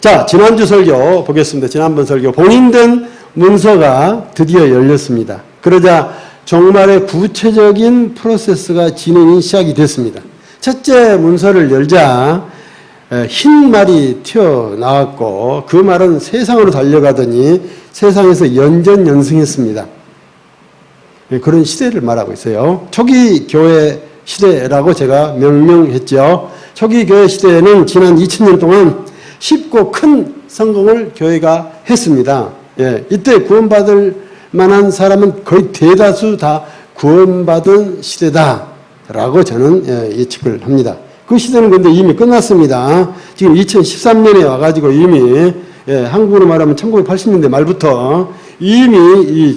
자, 지난주 설교 보겠습니다. 지난번 설교. 봉인된 문서가 드디어 열렸습니다. 그러자 종말의 구체적인 프로세스가 진행이 시작이 됐습니다. 첫째 문서를 열자 흰 말이 튀어나왔고 그 말은 세상으로 달려가더니 세상에서 연전연승했습니다. 그런 시대를 말하고 있어요. 초기 교회 시대라고 제가 명명했죠. 초기 교회 시대에는 지난 2000년 동안 쉽고 큰 성공을 교회가 했습니다. 이때 구원받을 만한 사람은 거의 대다수 다 구원받은 시대다라고 저는 예측을 합니다. 그 시대는 근데 이미 끝났습니다. 지금 2013년에 와가지고 이미 한국으로 말하면 1980년대 말부터 이미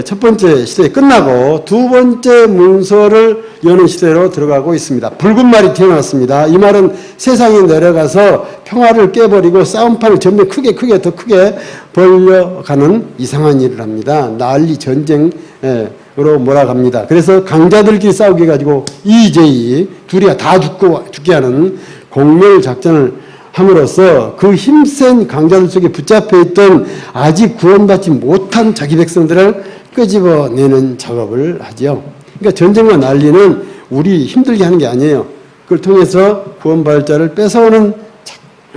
첫 번째 시대 끝나고 두 번째 문서를 여는 시대로 들어가고 있습니다. 붉은 말이 튀어나왔습니다. 이 말은 세상에 내려가서 평화를 깨버리고 싸움판을 점점 더 크게 벌려가는 이상한 일을 합니다. 난리 전쟁으로 몰아갑니다. 그래서 강자들끼리 싸우게 해가지고 EJ 둘이가 다 죽게 하는 공멸 작전을 함으로써 그 힘센 강자들 속에 붙잡혀 있던 아직 구원받지 못한 자기 백성들을 끄집어내는 작업을 하죠. 그러니까 전쟁과 난리는 우리 힘들게 하는 게 아니에요. 그걸 통해서 구원받을 자를 뺏어오는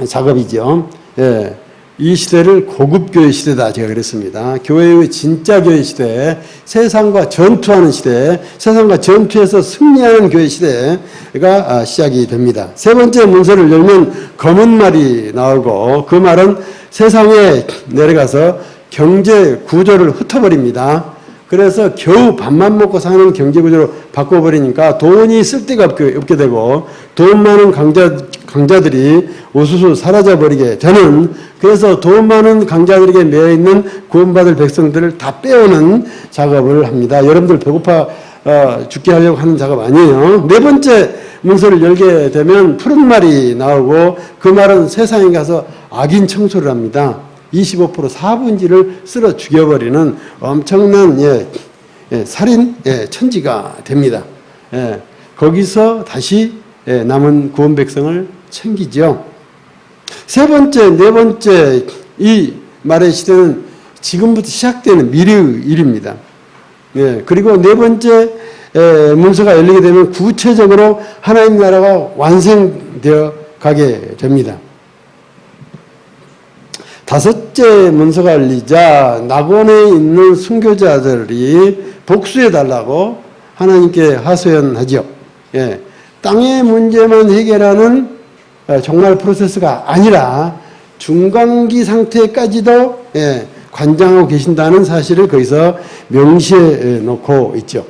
작업이죠. 이 시대를 고급교회 시대다 제가 그랬습니다. 교회의 진짜 교회 시대, 세상과 전투하는 시대, 세상과 전투에서 승리하는 교회 시대가 시작이 됩니다. 세 번째 문서를 열면 검은 말이 나오고 그 말은 세상에 내려가서 경제 구조를 흩어버립니다. 그래서 겨우 밥만 먹고 사는 경제 구조로 바꿔버리니까 돈이 쓸 데가 없게 되고 돈 많은 강자들이 우수수 사라져버리게 되는, 그래서 돈 많은 강자들에게 매여있는 구원받을 백성들을 다 빼오는 작업을 합니다. 여러분들 배고파 죽게 하려고 하는 작업 아니에요. 네 번째 문서를 열게 되면 푸른 말이 나오고 그 말은 세상에 가서 악인 청소를 합니다. 25% 4분지를 쓸어 죽여버리는 엄청난 살인 천지가 됩니다. 거기서 다시 남은 구원 백성을 챙기죠. 세 번째, 네 번째 이 말의 시대는 지금부터 시작되는 미래의 일입니다. 그리고 네 번째 문서가 열리게 되면 구체적으로 하나님 나라가 완성되어 가게 됩니다. 다섯째 문서가 열리자 낙원에 있는 순교자들이 복수해달라고 하나님께 하소연하죠. 땅의 문제만 해결하는 종말 프로세스가 아니라 중간기 상태까지도 관장하고 계신다는 사실을 거기서 명시해 놓고 있죠.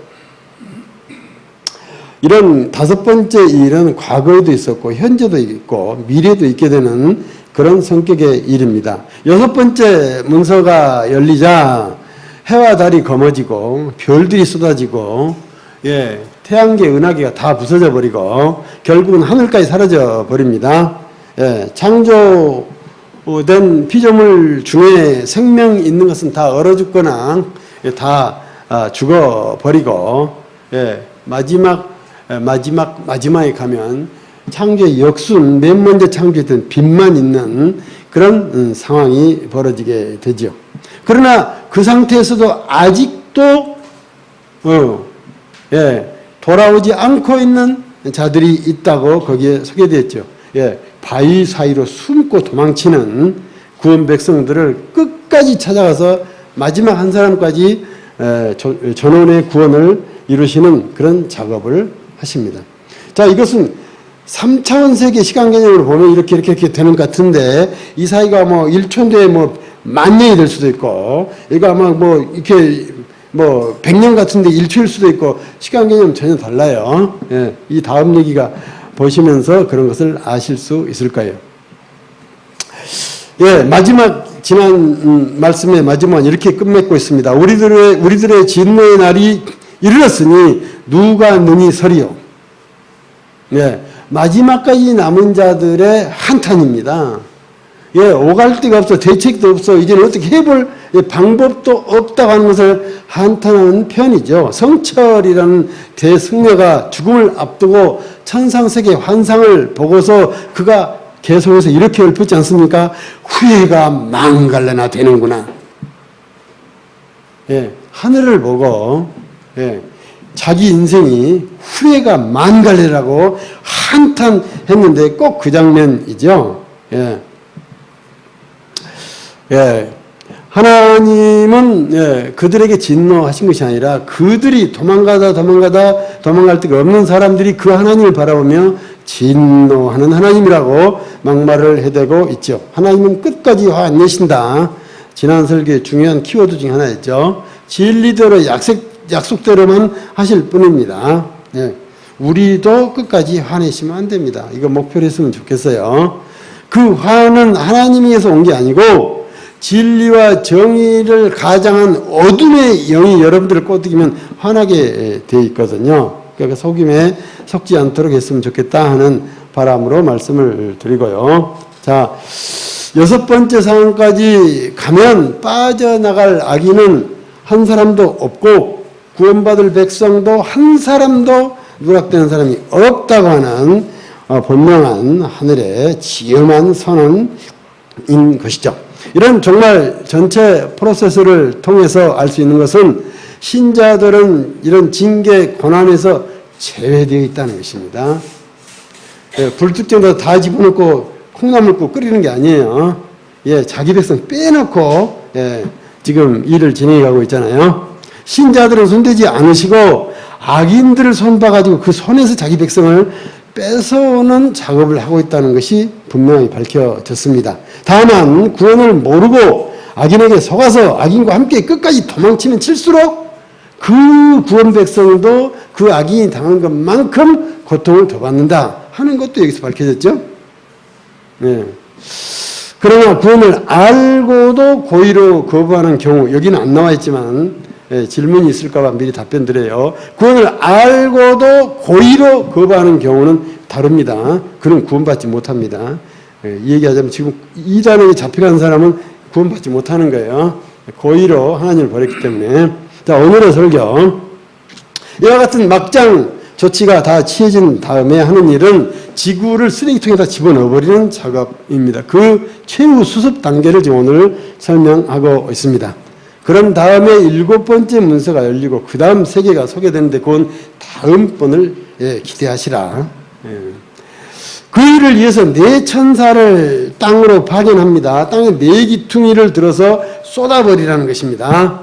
이런 다섯 번째 일은 과거에도 있었고 현재도 있고 미래도 있게 되는 그런 성격의 일입니다. 여섯 번째 문서가 열리자 해와 달이 검어지고 별들이 쏟아지고 태양계 은하계가 다 부서져 버리고 결국은 하늘까지 사라져 버립니다. 창조된 피조물 중에 생명 있는 것은 다 얼어 죽거나 다 죽어 버리고 마지막에 가면 창조의 역순, 맨 먼저 창조했던 빛만 있는 그런 상황이 벌어지게 되죠. 그러나 그 상태에서도 아직도 돌아오지 않고 있는 자들이 있다고 거기에 소개되었죠. 바위 사이로 숨고 도망치는 구원 백성들을 끝까지 찾아가서 마지막 한 사람까지 전원의 구원을 이루시는 그런 작업을 하십니다. 자, 이것은 3차원 세계 시간 개념으로 보면 이렇게 되는 것 같은데 이 사이가 뭐 1초인데 뭐 만년이 될 수도 있고 이거 아마 뭐 이렇게 뭐 100년 같은데 1초일 수도 있고 시간 개념 전혀 달라요. 이 다음 얘기가 보시면서 그런 것을 아실 수 있을 거예요. 마지막 지난 말씀의 마지막은 이렇게 끝맺고 있습니다. 우리들의 진노의 날이 이르렀으니 누가 능히 서리요. 마지막까지 남은 자들의 한탄입니다. 오갈 데가 없어, 대책도 없어, 이제는 어떻게 해볼 방법도 없다고 하는 것을 한탄하는 편이죠. 성철이라는 대승려가 죽음을 앞두고 천상세계 환상을 보고서 그가 계속해서 이렇게 읊었지 않습니까? 후회가 망갈래나 되는구나. 예, 하늘을 보고 예, 자기 인생이 후회가 망갈래라고 한탄했는데 꼭 그 장면이죠. 예. 예. 하나님은 예, 그들에게 진노하신 것이 아니라 그들이 도망갈 데가 없는 사람들이 그 하나님을 바라보며 진노하는 하나님이라고 막말을 해대고 있죠. 하나님은 끝까지 화 안 내신다. 지난 설교의 중요한 키워드 중에 하나였죠. 진리대로 약속대로만 하실 뿐입니다. 예. 우리도 끝까지 화내시면 안 됩니다. 이거 목표로 했으면 좋겠어요. 그 화는 하나님에서 온 게 아니고 진리와 정의를 가장한 어둠의 영이 여러분들을 꼬드기면 화나게 돼 있거든요. 그러니까 속임에 속지 않도록 했으면 좋겠다 하는 바람으로 말씀을 드리고요. 자, 6번째 상황까지 가면 빠져나갈 악인은 한 사람도 없고 구원받을 백성도 한 사람도 누락되는 사람이 없다고 하는 분명한 하늘의 지엄한 선언인 것이죠. 이런 정말 전체 프로세스를 통해서 알 수 있는 것은 신자들은 이런 징계 고난에서 제외되어 있다는 것입니다. 예, 불특정도 다 집어넣고 콩나물 국 끓이는 게 아니에요. 예, 자기 백성 빼놓고 예, 지금 일을 진행해가고 있잖아요. 신자들은 손대지 않으시고 악인들을 손봐가지고 그 손에서 자기 백성을 뺏어오는 작업을 하고 있다는 것이 분명히 밝혀졌습니다. 다만 구원을 모르고 악인에게 속아서 악인과 함께 끝까지 도망치면 칠수록 그 구원 백성도 그 악인이 당한 것만큼 고통을 더 받는다 하는 것도 여기서 밝혀졌죠. 네. 그러나 구원을 알고도 고의로 거부하는 경우, 여기는 안 나와 있지만 질문이 있을까봐 미리 답변 드려요. 구원을 알고도 고의로 거부하는 경우는 다릅니다. 그는 구원받지 못합니다. 이 얘기하자면 지금 이 단어에 잡혀간 사람은 구원받지 못하는 거예요. 고의로 하나님을 버렸기 때문에. 자, 오늘의 설교. 이와 같은 막장 조치가 다 취해진 다음에 하는 일은 지구를 쓰레기통에다 집어넣어버리는 작업입니다. 그 최후 수습 단계를 지금 오늘 설명하고 있습니다. 그런 다음에 7번째 문서가 열리고 그 다음 세계가 소개되는데 그건 다음번을 기대하시라. 그 일을 위해서 4천사를 땅으로 파견합니다. 땅에 4기퉁이를 들어서 쏟아버리라는 것입니다.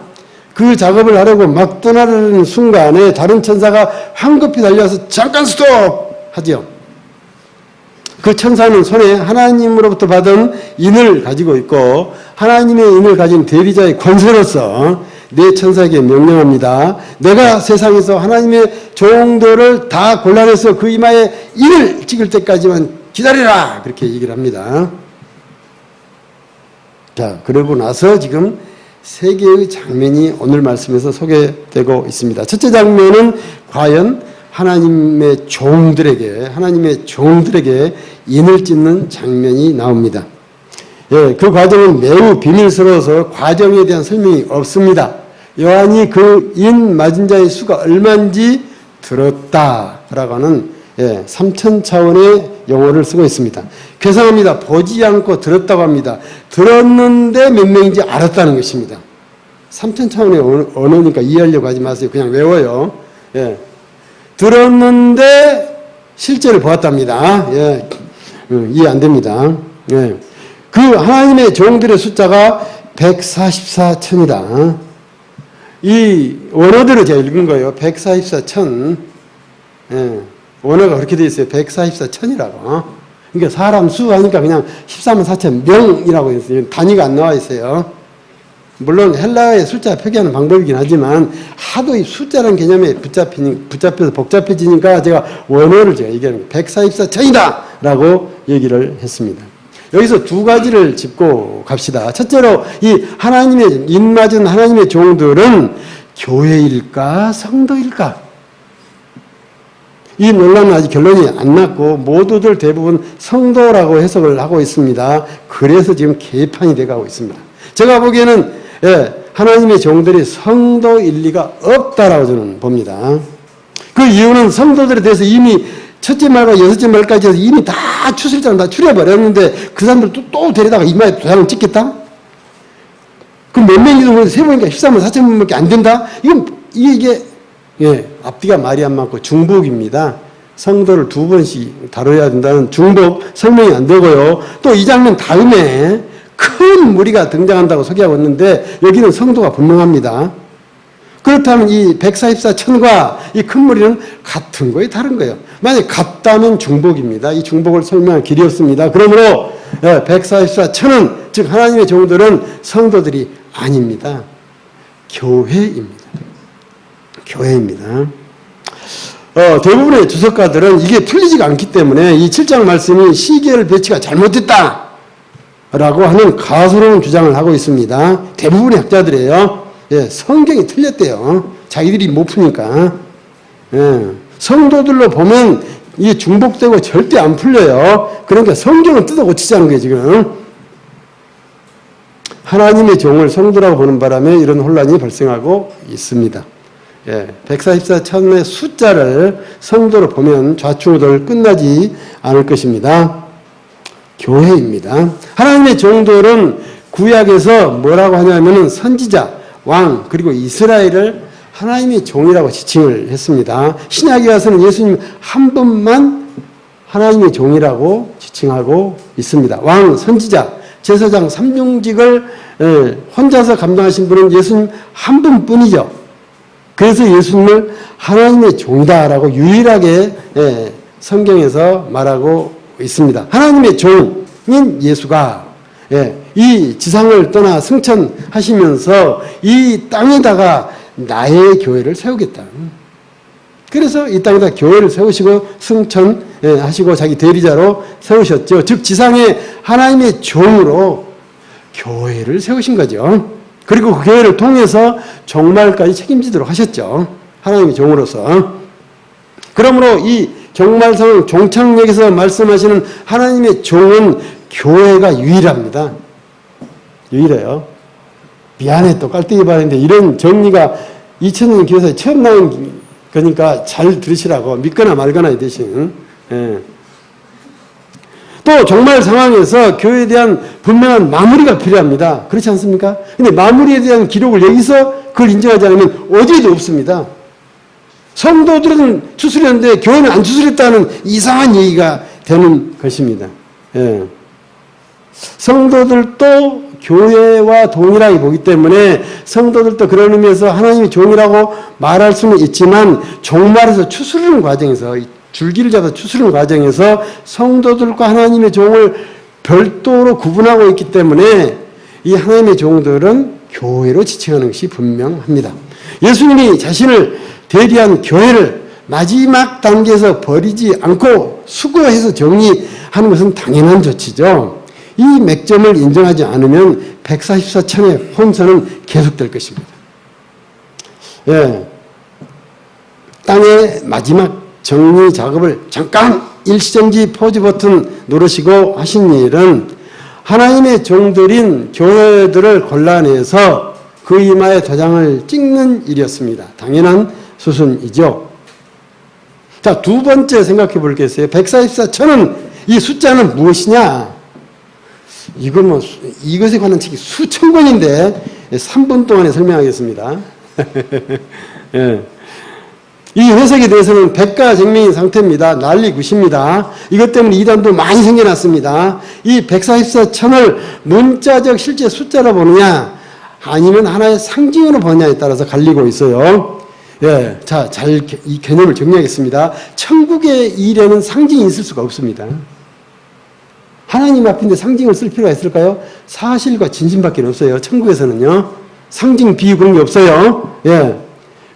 그 작업을 하려고 막 떠나려는 순간에 다른 천사가 황급히 달려와서 잠깐 스톱! 하죠. 그 천사는 손에 하나님으로부터 받은 인을 가지고 있고 하나님의 인을 가진 대리자의 권세로서 네 천사에게 명령합니다. 내가 세상에서 하나님의 종들을 다 골라내서 그 이마에 인을 찍을 때까지만 기다리라! 그렇게 얘기를 합니다. 자, 그러고 나서 지금 세 개의 장면이 오늘 말씀에서 소개되고 있습니다. 첫째 장면은 과연 하나님의 종들에게 인을 찢는 장면이 나옵니다. 예, 그 과정은 매우 비밀스러워서 과정에 대한 설명이 없습니다. 요한이 그 인 맞은 자의 수가 얼마인지 들었다라고 하는 3천 차원의 용어를 쓰고 있습니다. 괴상합니다. 보지 않고 들었다고 합니다. 들었는데 몇 명인지 알았다는 것입니다. 3천 차원의 언어니까 이해하려고 하지 마세요. 그냥 외워요. 예. 들었는데 실제를 보았답니다. 예. 이해 안 됩니다. 예. 그 하나님의 종들의 숫자가 144천이다. 이 원어대로 제가 읽은 거예요. 144천. 예. 원어가 그렇게 되어 있어요. 144천이라고. 그러니까 사람 수 하니까 그냥 14만 4천 명이라고 했어요. 단위가 안 나와 있어요. 물론 헬라어의 숫자 표기하는 방법이긴 하지만 하도 이 숫자라는 개념에 붙잡혀서 복잡해지니까 제가 원어를 제가 얘기하는 거예요. 144천이다! 라고 얘기를 했습니다. 여기서 두 가지를 짚고 갑시다. 첫째로 이 하나님의 인맞은 하나님의 종들은 교회일까 성도일까? 이 논란은 아직 결론이 안 났고 모두들 대부분 성도라고 해석을 하고 있습니다. 그래서 지금 개판이 돼가고 있습니다. 제가 보기에는 하나님의 종들이 성도일 리가 없다라고 저는 봅니다. 그 이유는 성도들에 대해서 이미 첫째 말과 여섯째 말까지 해서 이미 다 추수일장 다 추려버렸는데 그 사람들 또 데려다가 이마에 도장을 찍겠다? 그럼 몇 명이서 모여서 세보니까 13만 4천 명밖에 안 된다? 이게 앞뒤가 말이 안 맞고 중복입니다. 성도를 두 번씩 다뤄야 된다는 중복 설명이 안 되고요. 또 이 장면 다음에 큰 무리가 등장한다고 소개하고 있는데 여기는 성도가 분명합니다. 그렇다면 이 144천과 이 큰 무리는 같은 거예요, 다른 거예요? 만약에 같다면 중복입니다. 이 중복을 설명할 길이 없습니다. 그러므로 144천은 즉 하나님의 종들은 성도들이 아닙니다. 교회입니다. 교회입니다. 대부분의 주석가들은 이게 풀리지가 않기 때문에 이 7장 말씀이 시계열 배치가 잘못됐다 라고 하는 가소로운 주장을 하고 있습니다. 대부분의 학자들이에요. 성경이 틀렸대요. 자기들이 못 푸니까. 성도들로 보면 이게 중복되고 절대 안 풀려요. 그러니까 성경은 뜯어 고치자는 거예요, 지금. 하나님의 종을 성도라고 보는 바람에 이런 혼란이 발생하고 있습니다. 144천의 숫자를 성도로 보면 좌충우돌 끝나지 않을 것입니다. 교회입니다. 하나님의 종들은 구약에서 뭐라고 하냐면은 선지자, 왕, 그리고 이스라엘을 하나님의 종이라고 지칭을 했습니다. 신약에 와서는 예수님 한 분만 하나님의 종이라고 지칭하고 있습니다. 왕, 선지자, 제사장, 삼중직을 혼자서 감당하신 분은 예수님 한 분뿐이죠. 그래서 예수님을 하나님의 종이다라고 유일하게 성경에서 말하고 있습니다. 하나님의 종인 예수가 이 지상을 떠나 승천하시면서 이 땅에다가 나의 교회를 세우겠다. 그래서 이 땅에다 교회를 세우시고 승천하시고 자기 대리자로 세우셨죠. 즉 지상에 하나님의 종으로 교회를 세우신 거죠. 그리고 그 교회를 통해서 종말까지 책임지도록 하셨죠. 하나님의 종으로서. 그러므로 이 종말성 종착역에서 말씀하시는 하나님의 종은 교회가 유일합니다. 유일해요. 미안해 또 깔때기 바르는데 이런 정리가 2000년 교회사에 처음 나온 거니까 잘 들으시라고 믿거나 말거나 이 대신. 또 종말 상황에서 교회에 대한 분명한 마무리가 필요합니다. 그렇지 않습니까? 근데 마무리에 대한 기록을 여기서 그걸 인정하지 않으면 어디에도 없습니다. 성도들은 추수했는데 교회는 안 추수했다는 이상한 얘기가 되는 것입니다. 성도들도 교회와 동일하게 보기 때문에 성도들도 그런 의미에서 하나님의 종이라고 말할 수는 있지만 종말에서 추수하는 과정에서 줄기를 잡아 추수하는 과정에서 성도들과 하나님의 종을 별도로 구분하고 있기 때문에 이 하나님의 종들은 교회로 지칭하는 것이 분명합니다. 예수님이 자신을 대리한 교회를 마지막 단계에서 버리지 않고 수거해서 정리하는 것은 당연한 조치죠. 이 맥점을 인정하지 않으면 144천의 혼선은 계속될 것입니다. 땅의 마지막 정리 작업을 잠깐 일시정지 포즈 버튼 누르시고 하신 일은 하나님의 종들인 교회들을 골라내서 그 이마에 도장을 찍는 일이었습니다. 당연한 수순이죠. 자, 두 번째 생각해 볼겠어요. 144천은 이 숫자는 무엇이냐? 이것에 관한 책이 수천 권인데 3분 동안에 설명하겠습니다. 이 해석에 대해서는 백가쟁명인 상태입니다. 난리 굿입니다. 이것 때문에 이단도 많이 생겨났습니다. 이 144천을 문자적 실제 숫자로 보느냐 아니면 하나의 상징으로 보느냐에 따라서 갈리고 있어요. 자, 이 개념을 정리하겠습니다. 천국의 일에는 상징이 있을 수가 없습니다. 하나님 앞인데 상징을 쓸 필요가 있을까요? 사실과 진심밖에 없어요. 천국에서는요. 상징, 비유 그런 게 없어요.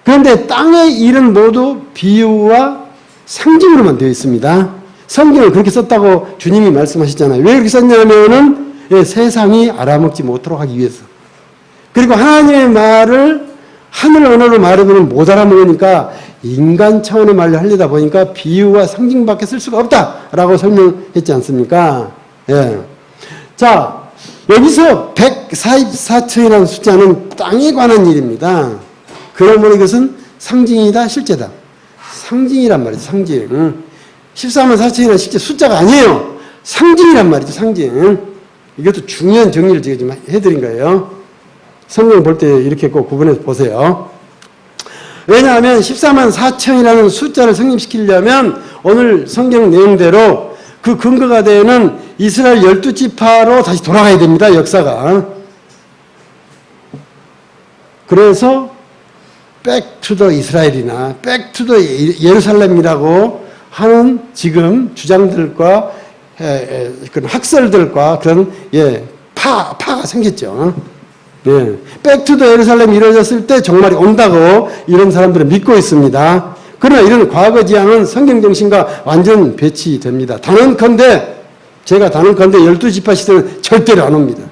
그런데 땅의 일은 모두 비유와 상징으로만 되어 있습니다. 성경을 그렇게 썼다고 주님이 말씀하셨잖아요. 왜 그렇게 썼냐면은 세상이 알아먹지 못하도록 하기 위해서. 그리고 하나님의 말을 하늘 언어로 말해보면 못 알아먹으니까 인간 차원의 말을 하려다 보니까 비유와 상징밖에 쓸 수가 없다라고 설명했지 않습니까? 자, 여기서 144천이라는 숫자는 땅에 관한 일입니다. 그러므로 이것은 상징이다, 실제다. 상징이란 말이죠, 상징. 14만 4천이라는 실제 숫자가 아니에요. 상징이란 말이죠. 상징. 이것도 중요한 정리를 제가 좀 해드린 거예요. 성경 볼 때 이렇게 꼭 구분해서 보세요. 왜냐하면 14만 4천이라는 숫자를 성립시키려면 오늘 성경 내용대로 그 근거가 되는 이스라엘 12지파로 다시 돌아가야 됩니다. 역사가. 그래서 back to the 이스라엘이나 back to the 예루살렘이라고 하는 지금 주장들과 그런 학설들과 그런 파가 생겼죠. 예. back to the 예루살렘이 이루어졌을 때 종말이 온다고 이런 사람들은 믿고 있습니다. 그러나 이런 과거 지향은 성경 정신과 완전 배치됩니다. 제가 단언컨대 12지파 시대는 절대로 안 옵니다.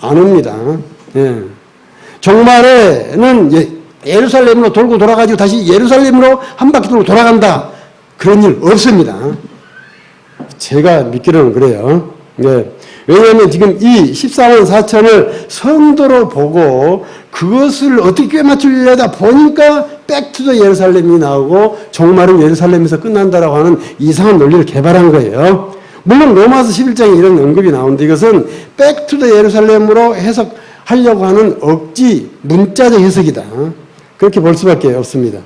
안 옵니다. 예. 종말에는 예루살렘으로 돌고 돌아가지고 다시 예루살렘으로 한 바퀴 돌고 돌아간다. 그런 일 없습니다. 제가 믿기로는 그래요. 네. 왜냐하면 지금 이 14만 4천을 성도로 보고 그것을 어떻게 꿰맞추려다 보니까 백투더 예루살렘이 나오고 종말은 예루살렘에서 끝난다라고 하는 이상한 논리를 개발한 거예요. 물론 로마서 11장에 이런 언급이 나오는데 이것은 백투더 예루살렘으로 해석하려고 하는 억지 문자적 해석이다. 그렇게 볼 수밖에 없습니다.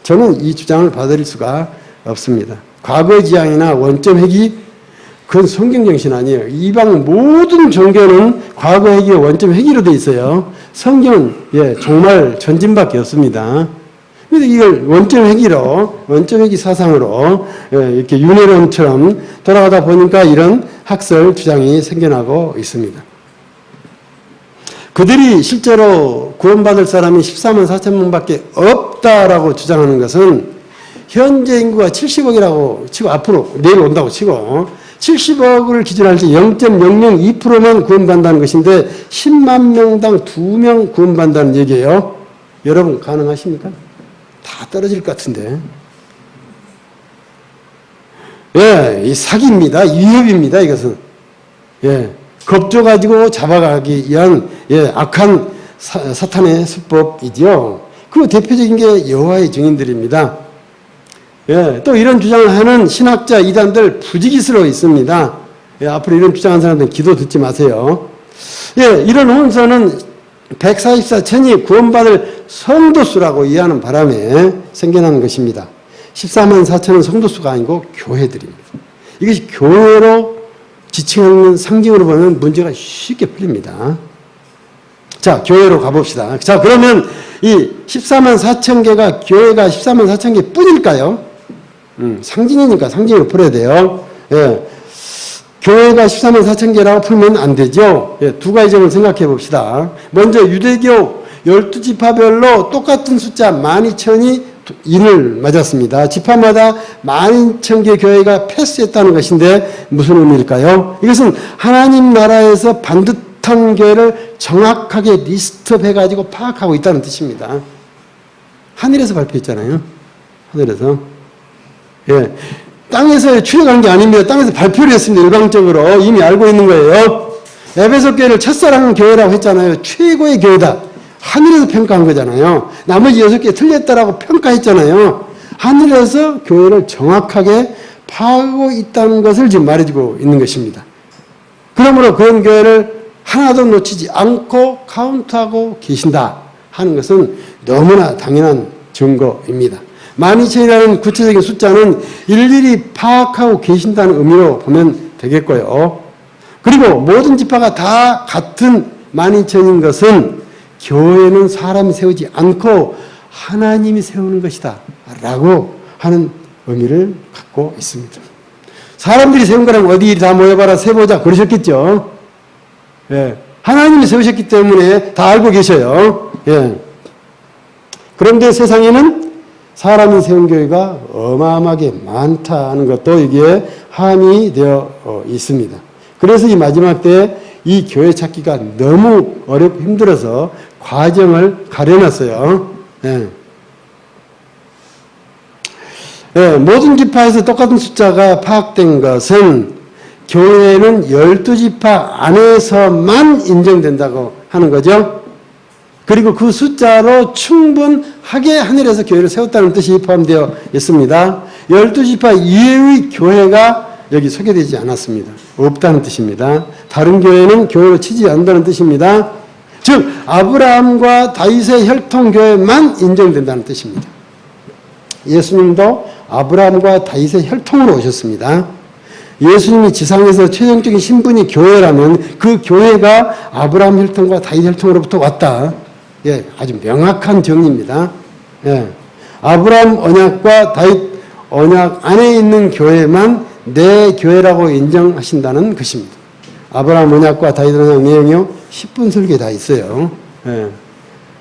저는 이 주장을 받아들일 수가 없습니다. 과거 지향이나 원점 회귀 그건 성경 정신 아니에요. 이방 모든 종교는 과거 회귀와 원점 회귀로 되어 있어요. 성경은 정말 전진밖에 없습니다. 그래서 이걸 원점 회귀 사상으로 이렇게 윤회론처럼 돌아가다 보니까 이런 학설 주장이 생겨나고 있습니다. 그들이 실제로 구원받을 사람이 14만 4천 명밖에 없다라고 주장하는 것은 현재 인구가 70억이라고 치고 앞으로 내일 온다고 치고 70억을 기준으로 할 때 0.002%만 구원받는다는 것인데 10만 명당 2명 구원받는다는 얘기예요. 여러분 가능하십니까? 다 떨어질 것 같은데. 이 사기입니다. 위협입니다. 이것은. 겁줘가지고 잡아가기 위한 악한 사탄의 수법이죠. 그 대표적인 게 여호와의 증인들입니다. 또 이런 주장을 하는 신학자 이단들 부지기수로 있습니다. 앞으로 이런 주장하는 사람들은 기도 듣지 마세요. 이런 혼선은 144천이 구원받을 성도수라고 이해하는 바람에 생겨난 것입니다. 14만 4천은 성도수가 아니고 교회들입니다. 이것이 교회로 지칭하는 상징으로 보면 문제가 쉽게 풀립니다. 자, 교회로 가봅시다. 자, 그러면 이 14만 4천 개가 교회가 14만 4천 개 뿐일까요? 상징이니까 상징으로 풀어야 돼요. 교회가 14만 4천 개라고 풀면 안 되죠. 두 가지 점을 생각해 봅시다. 먼저 유대교 12지파별로 똑같은 숫자 12,000이 인을 맞았습니다. 지파마다 12,000개 교회가 패스했다는 것인데 무슨 의미일까요? 이것은 하나님 나라에서 반듯한 교회를 정확하게 리스트업해가지고 파악하고 있다는 뜻입니다. 하늘에서 발표했잖아요. 하늘에서. 땅에서 추려간 게 아닙니다. 땅에서 발표를 했습니다. 일방적으로 이미 알고 있는 거예요. 에베소 교회를 첫사랑 교회라고 했잖아요. 최고의 교회다. 하늘에서 평가한 거잖아요. 나머지 6개 틀렸다라고 평가했잖아요. 하늘에서 교회를 정확하게 파악하고 있다는 것을 지금 말해주고 있는 것입니다. 그러므로 그런 교회를 하나도 놓치지 않고 카운트하고 계신다 하는 것은 너무나 당연한 증거입니다. 12,000이라는 구체적인 숫자는 일일이 파악하고 계신다는 의미로 보면 되겠고요. 그리고 모든 지파가 다 같은 12,000인 것은 교회는 사람이 세우지 않고 하나님이 세우는 것이다 라고 하는 의미를 갖고 있습니다. 사람들이 세운 거라면 어디 다 모여봐라 세보자 그러셨겠죠. 하나님이 세우셨기 때문에 다 알고 계셔요. 그런데 세상에는 사람이 세운 교회가 어마어마하게 많다는 것도 이게 함의 되어 있습니다. 그래서 이 마지막 때 이 교회 찾기가 너무 어렵고 힘들어서 과정을 가려놨어요. 모든 지파에서 똑같은 숫자가 파악된 것은 교회는 12지파 안에서만 인정된다고 하는 거죠. 그리고 그 숫자로 충분하게 하늘에서 교회를 세웠다는 뜻이 포함되어 있습니다. 12지파 이외의 교회가 여기 소개되지 않았습니다. 없다는 뜻입니다. 다른 교회는 교회로 치지 않는다는 뜻입니다. 즉 아브라함과 다윗의 혈통교회만 인정된다는 뜻입니다. 예수님도 아브라함과 다윗의 혈통으로 오셨습니다. 예수님이 지상에서 최종적인 신분이 교회라면 그 교회가 아브라함 혈통과 다윗 혈통으로부터 왔다. 예, 아주 명확한 정의입니다. 예, 아브라함 언약과 다윗 언약 안에 있는 교회만 내 교회라고 인정하신다는 것입니다. 아브라함 언약과 다윗 언약 내용이요 10분 설교에 다 있어요. 예.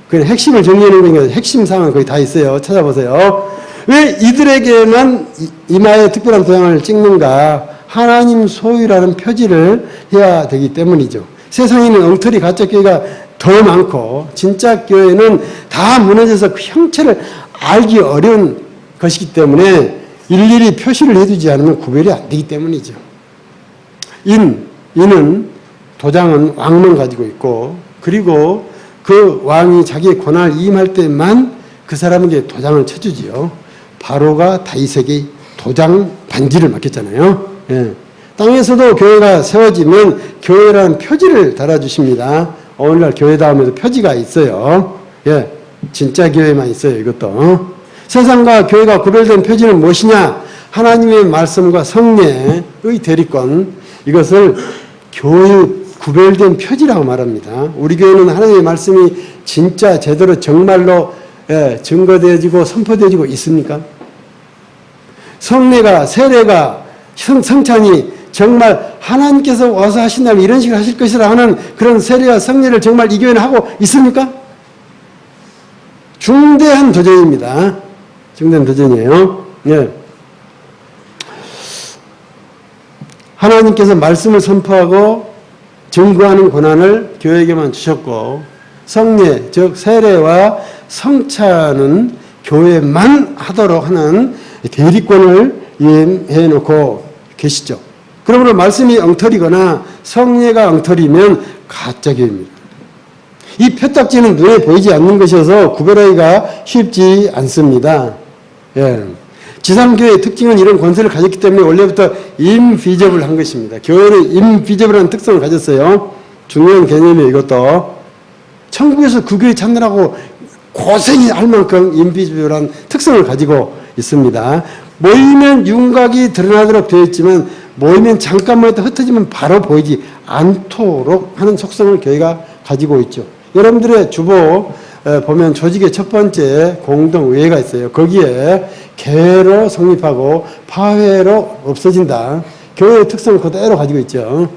그냥 핵심을 정리하는 거니까 핵심 사항은 거의 다 있어요. 찾아보세요. 왜 이들에게만 이마에 특별한 도장을 찍는가? 하나님 소유라는 표지를 해야 되기 때문이죠. 세상에는 엉터리 가짜 교회가 더 많고 진짜 교회는 다 무너져서 그 형체를 알기 어려운 것이기 때문에 일일이 표시를 해두지 않으면 구별이 안 되기 때문이죠. 인은 도장은 왕만 가지고 있고 그리고 그 왕이 자기의 권한을 이임할 때만 그 사람에게 도장을 쳐주지요. 바로가 다윗에게 도장 반지를 맡겼잖아요. 예. 땅에서도 교회가 세워지면 교회라는 표지를 달아주십니다. 오늘날 교회다움에도 표지가 있어요. 예. 진짜 교회만 있어요. 이것도. 세상과 교회가 구별된 표지는 무엇이냐? 하나님의 말씀과 성례의 대리권. 이것을 교회의 구별된 표지라고 말합니다. 우리 교회는 하나님의 말씀이 진짜 제대로 정말로 증거되어지고 선포되어지고 있습니까? 성례가 세례가 성찬이 정말 하나님께서 와서 하신다면 이런 식으로 하실 것이라 하는 그런 세례와 성례를 정말 이 교회는 하고 있습니까? 중대한 도전입니다. 중대한 도전이에요. 예. 하나님께서 말씀을 선포하고 증거하는 권한을 교회에게만 주셨고 성례, 즉 세례와 성찬은 교회만 하도록 하는 대리권을 해놓고 계시죠. 그러므로 말씀이 엉터리거나 성례가 엉터리면 가짜교회입니다. 이 표딱지는 눈에 보이지 않는 것이어서 구별하기가 쉽지 않습니다. 예. 지상교회의 특징은 이런 권세를 가졌기 때문에 원래부터 인비저블한 것입니다. 교회는 인비저블한 특성을 가졌어요. 중요한 개념이에요. 이것도. 천국에서 그 교회 찾느라고 고생이 할 만큼 인비저블한 특성을 가지고 있습니다. 모이면 윤곽이 드러나도록 되어 있지만 모이면 잠깐만 있다 흩어지면 바로 보이지 않도록 하는 속성을 교회가 가지고 있죠. 여러분들의 주보 보면 조직의 첫 번째 공동의회가 있어요. 거기에 개회로 성립하고 파회로 없어진다. 교회의 특성을 그대로 가지고 있죠.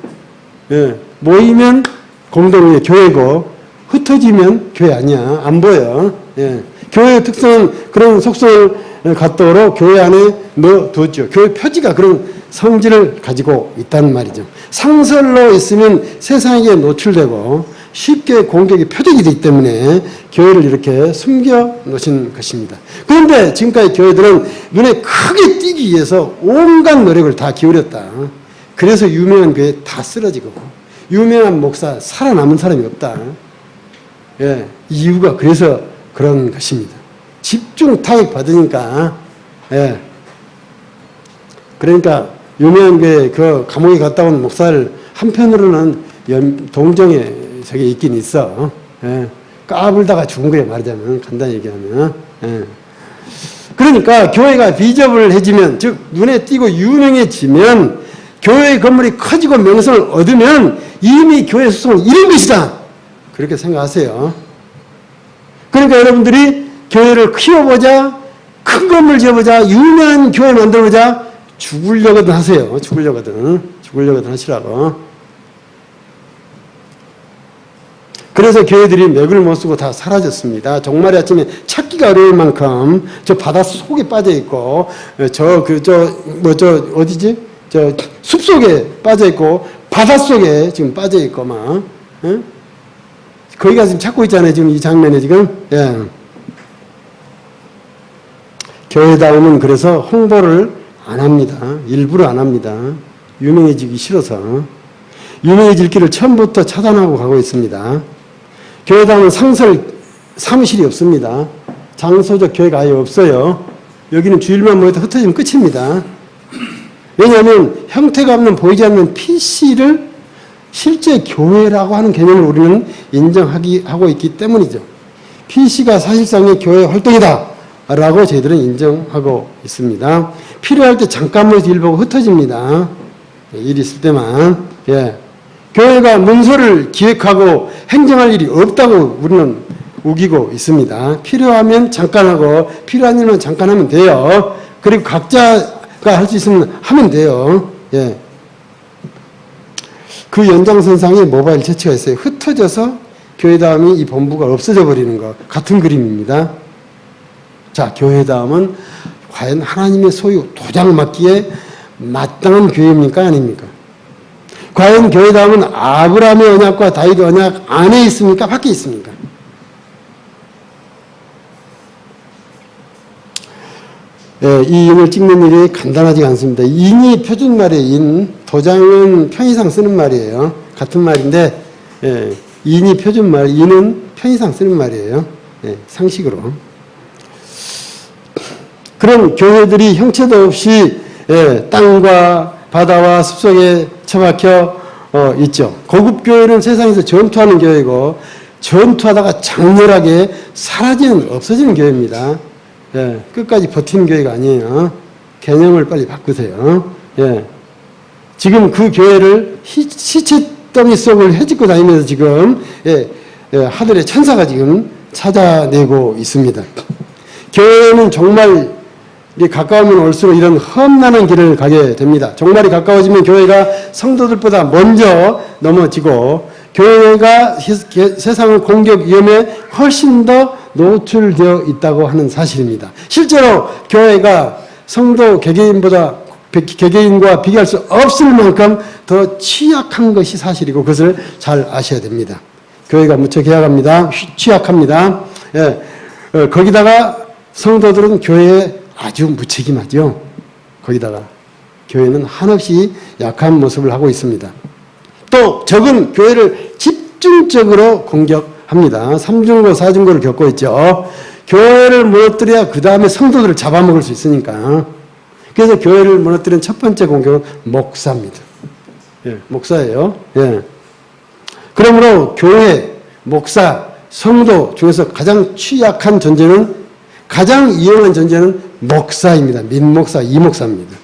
예. 모이면 공동의회 교회고 흩어지면 교회 아니야. 안 보여. 예. 교회의 특성은 그런 속성을 갖도록 교회 안에 넣어두었죠. 교회 표지가 그런 성질을 가지고 있다는 말이죠. 상설로 있으면 세상에게 노출되고 쉽게 공격이 표적이 되기 때문에 교회를 이렇게 숨겨 놓으신 것입니다. 그런데 지금까지 교회들은 눈에 크게 띄기 위해서 온갖 노력을 다 기울였다. 그래서 유명한 교회 다 쓰러지고 유명한 목사 살아남은 사람이 없다. 예, 이유가 그래서 그런 것입니다. 집중 타격 받으니까. 예. 그러니까 유명한 교회 그 감옥에 갔다 온 목사를 한편으로는 동정에 저게 있긴 있어. 예. 까불다가 죽은 거예요. 말하자면 간단히 얘기하면. 예. 그러니까 교회가 비저블해지면 즉 눈에 띄고 유명해지면 교회의 건물이 커지고 명성을 얻으면 이미 교회 수성은 이런 것이다. 그렇게 생각하세요. 그러니까 여러분들이 교회를 키워보자, 큰 건물 지어보자, 유명한 교회 만들어보자, 죽으려거든 하세요. 죽으려거든 하시라고. 그래서 교회들이 맥을 못 쓰고 다 사라졌습니다. 종말의 아침에 찾기가 어려울 만큼 저 바다 속에 빠져 있고, 어디지? 저 숲속에 빠져 있고, 바다 속에 지금 빠져 있고, 막. 예? 거기가 지금 찾고 있잖아요. 지금 이 장면에 지금. 예. 교회다움은 그래서 홍보를 안 합니다. 일부러 안 합니다. 유명해지기 싫어서. 유명해질 길을 처음부터 차단하고 가고 있습니다. 교회다움은 상설 사무실이 없습니다. 장소적 교회가 아예 없어요. 여기는 주일만 모여도 흩어지면 끝입니다. 왜냐하면 형태가 없는 보이지 않는 PC를 실제 교회라고 하는 개념을 우리는 인정하고 있기 때문이죠. PC가 사실상의 교회 활동이다 라고 저희들은 인정하고 있습니다. 필요할 때 잠깐 모여서 일 보고 흩어집니다. 일 있을 때만. 예. 교회가 문서를 기획하고 행정할 일이 없다고 우리는 우기고 있습니다. 필요하면 잠깐 하고 필요한 일만 잠깐 하면 돼요. 그리고 각자가 할 수 있으면 하면 돼요. 예. 그 연장선상에 모바일 처치가 있어요. 흩어져서 교회다움이 이 본부가 없어져 버리는 것 같은 그림입니다. 자, 교회다움은 과연 하나님의 소유 도장 맞기에 마땅한 교회입니까? 아닙니까? 과연 교회다움은 아브라함의 언약과 다윗의 언약 안에 있습니까? 밖에 있습니까? 예, 이 인을 찍는 일이 간단하지 않습니다. 인이 표준말이에요. 인, 도장은 편의상 쓰는 말이에요. 같은 말인데 예, 인이 표준말, 인은 편의상 쓰는 말이에요. 예, 상식으로. 그럼 교회들이 형체도 없이 예, 땅과 바다와 숲속에 처박혀 있죠. 고급 교회는 세상에서 전투하는 교회고 전투하다가 장렬하게 사라지는 없어지는 교회입니다. 예, 끝까지 버티는 교회가 아니에요. 개념을 빨리 바꾸세요. 예. 지금 그 교회를 시체더미 속을 헤집고 다니면서 지금 하늘의 천사가 지금 찾아내고 있습니다. 교회는 정말 가까우면 올수록 이런 험난한 길을 가게 됩니다. 종말이 가까워지면 교회가 성도들보다 먼저 넘어지고 교회가 세상의 공격 위험에 훨씬 더 노출되어 있다고 하는 사실입니다. 실제로 교회가 성도 개개인과 비교할 수 없을 만큼 더 취약한 것이 사실이고 그것을 잘 아셔야 됩니다. 교회가 무척 해악합니다. 취약합니다. 예. 거기다가 성도들은 교회에 아주 무책임하죠. 거기다가 교회는 한없이 약한 모습을 하고 있습니다. 또 적은 교회를 집중적으로 공격합니다. 3중고, 4중고를 겪고 있죠. 교회를 무너뜨려야 그 다음에 성도들을 잡아먹을 수 있으니까. 그래서 교회를 무너뜨린 첫 번째 공격은 목사입니다. 예, 목사예요. 예. 그러므로 교회, 목사, 성도 중에서 가장 취약한 존재는 가장 이용한 존재는 목사입니다. 민목사, 이목사입니다.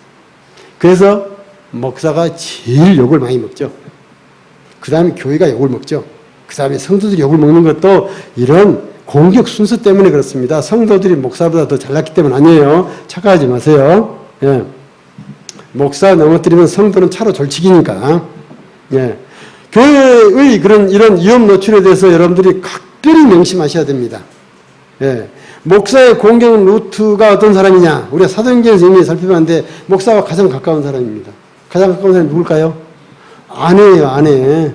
그래서 목사가 제일 욕을 많이 먹죠. 그 다음에 교회가 욕을 먹죠. 그 다음에 성도들이 욕을 먹는 것도 이런 공격 순서 때문에 그렇습니다. 성도들이 목사보다 더 잘났기 때문 아니에요. 착각하지 마세요. 예. 목사 넘어뜨리면 성도는 차로 졸치기니까. 예. 교회의 이런 위험 노출에 대해서 여러분들이 각별히 명심하셔야 됩니다. 예. 목사의 공격 루트가 어떤 사람이냐? 우리가 사도행전에서 이미 살펴봤는데 목사와 가장 가까운 사람입니다. 가장 가까운 사람이 누굴까요? 아내예요, 아내.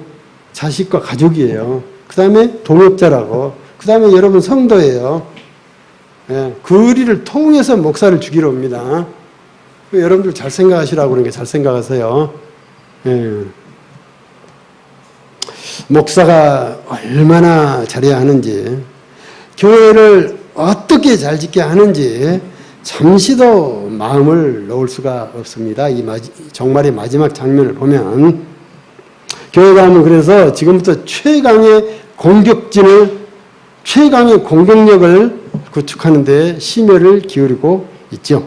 자식과 가족이에요. 그 다음에 동역자라고. 그 다음에 여러분 성도예요. 예, 그 의리를 통해서 목사를 죽이러 옵니다. 여러분들 잘 생각하시라고 그러는 게 잘 생각하세요. 예. 목사가 얼마나 잘해야 하는지, 교회를 어떻게 잘 짓게 하는지 잠시도 마음을 놓을 수가 없습니다. 이 정말의 마지막 장면을 보면 교회가 하면 그래서 지금부터 최강의 공격력을 구축하는 데 심혈을 기울이고 있죠.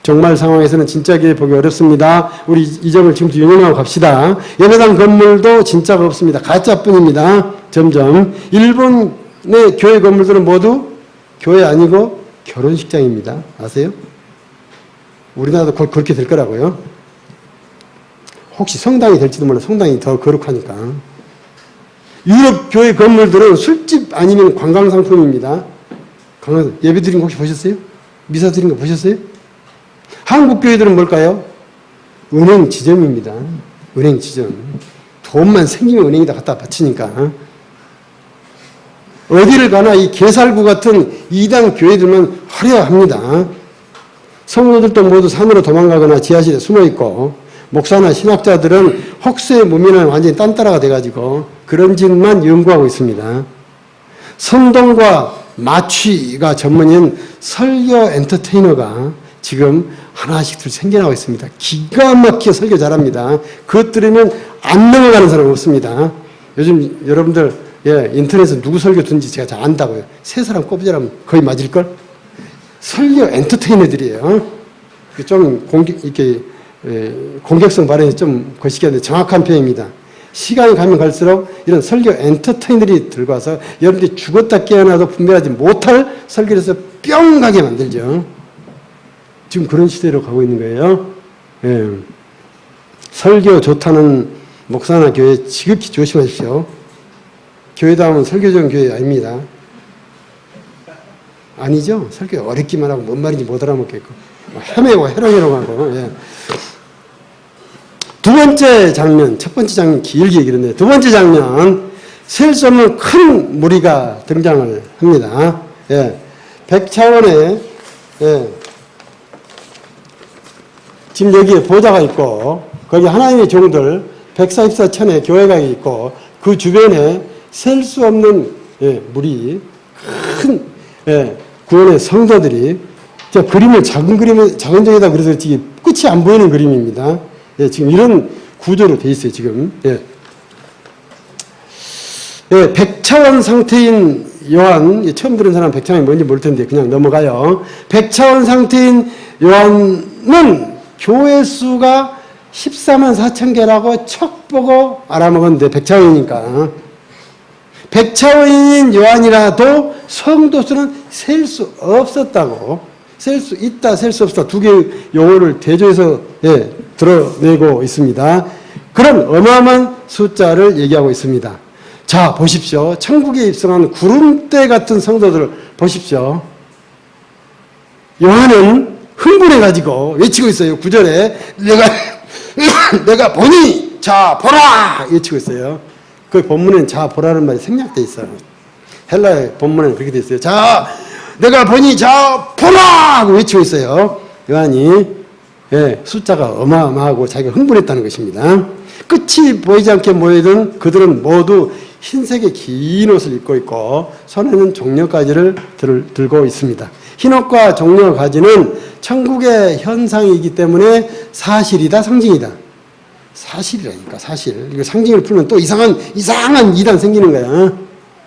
정말 상황에서는 진짜 교회 보기 어렵습니다. 우리 이 점을 지금부터 유념하고 갑시다. 예배당 건물도 진짜가 없습니다. 가짜뿐입니다. 점점. 일본의 교회 건물들은 모두 교회 아니고 결혼식장입니다. 아세요? 우리나라도 곧 그렇게 될 거라고요. 혹시 성당이 될지도 몰라. 성당이 더 거룩하니까. 유럽 교회 건물들은 술집 아니면 관광상품입니다. 예배 드린 거 혹시 보셨어요? 미사 드린 거 보셨어요? 한국 교회들은 뭘까요? 은행 지점입니다. 은행 지점. 돈만 생기면 은행에다 갖다 바치니까. 어디를 가나 이 개살구 같은 이단 교회들만 화려합니다. 성도들도 모두 산으로 도망가거나 지하실에 숨어있고, 목사나 신학자들은 혹세의 무민은 완전히 딴따라가 돼가지고 그런 짓만 연구하고 있습니다. 성동과 마취가 전문인 설교 엔터테이너가 지금 하나씩 생겨나고 있습니다. 기가 막히게 설교 잘합니다. 그것 들으면 안 넘어가는 사람 없습니다. 요즘 여러분들 인터넷에 누구 설교 듣는지 제가 잘 안다고요. 세 사람 꼽으자면 거의 맞을걸? 설교 엔터테이너들이에요. 좀 공격성 발언이 좀 거시기한데 정확한 표현입니다. 시간이 가면 갈수록 이런 설교 엔터테이너들이 들고 와서 여러분들이 죽었다 깨어나도 분별하지 못할 설교를 해서 뿅 가게 만들죠. 지금 그런 시대로 가고 있는 거예요. 예. 설교 좋다는 목사나 교회 지극히 조심하십시오. 교회다 하면 설교적인 교회 아닙니다. 아니죠. 설교 어렵기만 하고 뭔 말인지 못 알아먹겠고 헤매고 해롱해롱하고. 예. 두 번째 장면, 첫 번째 장면 길게 얘기했는데 두 번째 장면, 셀 수 없는 큰 무리가 등장을 합니다. 예. 100차원의 지금 여기에 보좌가 있고 거기 하나님의 종들 144천의 교회가 있고 그 주변에 셀 수 없는 무리, 큰 구원의 성도들이 그림을 작은 정에다 그래서 끝이 안 보이는 그림입니다. 지금 이런 구조로 돼 있어요, 지금. 100차원 상태인 요한, 처음 들은 사람 100차원이 뭔지 모를 텐데 그냥 넘어가요. 100차원 상태인 요한은 교회 수가 14만 4천 개라고 척 보고 알아먹었는데 100차원이니까. 100차원인 요한이라도 성도 수는 셀 수 없었다고. 셀 수 있다, 셀 수 없다. 두 개의 용어를 대조해서 드러내고 있습니다. 그런 어마어마한 숫자를 얘기하고 있습니다. 자, 보십시오. 천국에 입성한 구름대 같은 성도들을 보십시오. 요한은 흥분해가지고 외치고 있어요. 9절에 내가 보니 자 보라 외치고 있어요. 그 본문엔 자 보라는 말이 생략되어 있어요. 헬라의 본문에는 그렇게 되어 있어요. 자 내가 보니 자 보라 하고 외치고 있어요. 요한이 숫자가 어마어마하고 자기가 흥분했다는 것입니다. 끝이 보이지 않게 모여든 그들은 모두 흰색의 긴 옷을 입고 있고 손에는 종려가지를 들고 있습니다. 흰옷과 종려가지는 천국의 현상이기 때문에 사실이다, 상징이다. 사실이라니까, 사실. 이거 상징을 풀면 또 이상한 이단 생기는 거야.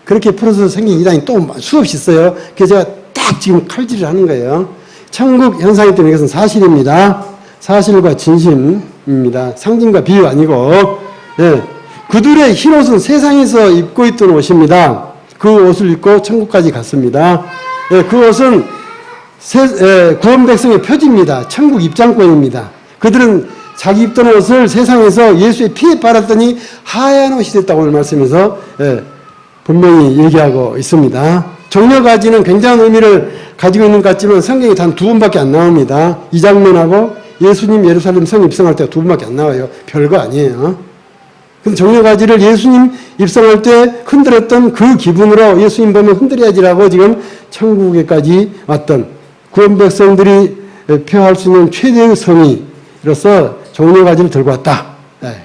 그렇게 풀어서 생긴 이단이 또 수없이 있어요. 그래서 제가 딱 지금 칼질을 하는 거예요. 천국 현상이기 때문에 이것은 사실입니다. 사실과 진심입니다. 상징과 비유 아니고. 그들의 흰옷은 세상에서 입고 있던 옷입니다. 그 옷을 입고 천국까지 갔습니다. 그 옷은 구원 백성의 표지입니다. 천국 입장권입니다. 그들은 자기 입던 옷을 세상에서 예수의 피에 빨았더니 하얀 옷이 됐다고 오늘 말씀에서 분명히 얘기하고 있습니다. 종려가지는 굉장한 의미를 가지고 있는 것 같지만 성경에 단 두 번밖에 안 나옵니다. 이 장면하고 예수님 예루살렘 성 입성할 때가 두 번밖에 안 나와요. 별거 아니에요. 근데 종려가지를 예수님 입성할 때 흔들었던 그 기분으로 예수님 보면 흔들어야지라고 지금 천국에까지 왔던 구원 백성들이 표할 수 있는 최대의 성의로서 종려가지를 들고 왔다.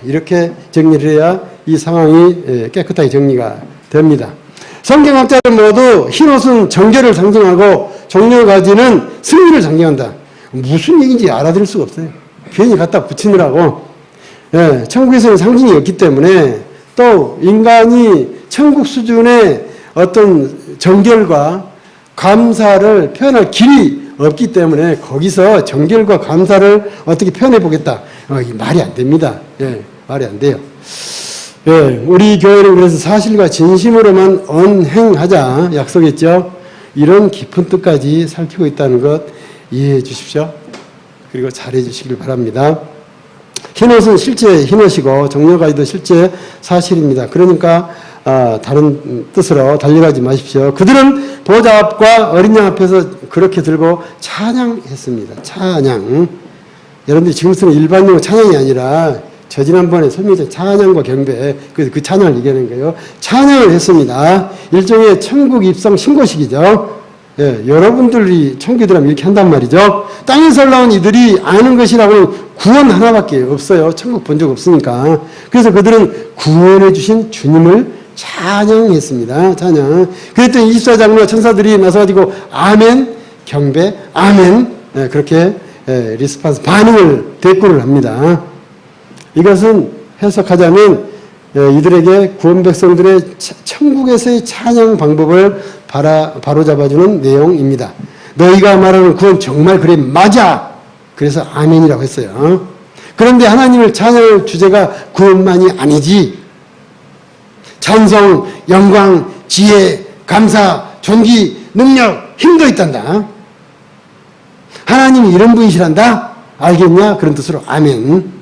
이렇게 정리를 해야 이 상황이 깨끗하게 정리가 됩니다. 성경학자들 모두 흰옷은 정결을 상징하고 종려가지는 승리를 상징한다. 무슨 얘기인지 알아들을 수가 없어요. 괜히 갖다 붙이느라고. 천국에서는 상징이 없기 때문에 또 인간이 천국 수준의 어떤 정결과 감사를 표현할 길이 없기 때문에 거기서 정결과 감사를 어떻게 표현해 보겠다. 말이 안 됩니다. 말이 안 돼요. 우리 교회는 그래서 사실과 진심으로만 언행하자 약속했죠. 이런 깊은 뜻까지 살피고 있다는 것 이해해 주십시오. 그리고 잘해 주시길 바랍니다. 흰옷은 실제 흰옷이고 종려가지도 실제 사실입니다. 그러니까 다른 뜻으로 달려가지 마십시오. 그들은 보좌 앞과 어린 양 앞에서 그렇게 들고 찬양했습니다. 찬양. 여러분들이 지금 쓰는 일반 용어 찬양이 아니라 저 지난번에 설명했던 찬양과 경배, 그 찬양을 얘기하는 거예요. 찬양을 했습니다. 일종의 천국 입성 신고식이죠. 여러분들이 천국이라면 이렇게 한단 말이죠. 땅에서 올라온 이들이 아는 것이라고는 구원 하나밖에 없어요. 천국 본 적 없으니까. 그래서 그들은 구원해 주신 주님을 찬양했습니다. 찬양. 그랬더니 24장로 천사들이 나서가지고 아멘, 경배, 아멘, 그렇게 리스판스, 반응을, 대꾸를 합니다. 이것은 해석하자면 이들에게 구원 백성들의 천국에서의 찬양 방법을 바로잡아주는 내용입니다. 너희가 말하는 구원 정말 그래 맞아. 그래서 아멘이라고 했어요. 그런데 하나님을 찬양할 주제가 구원만이 아니지. 찬송, 영광, 지혜, 감사, 존귀, 능력, 힘도 있단다. 하나님이 이런 분이시란다. 알겠냐? 그런 뜻으로 아멘.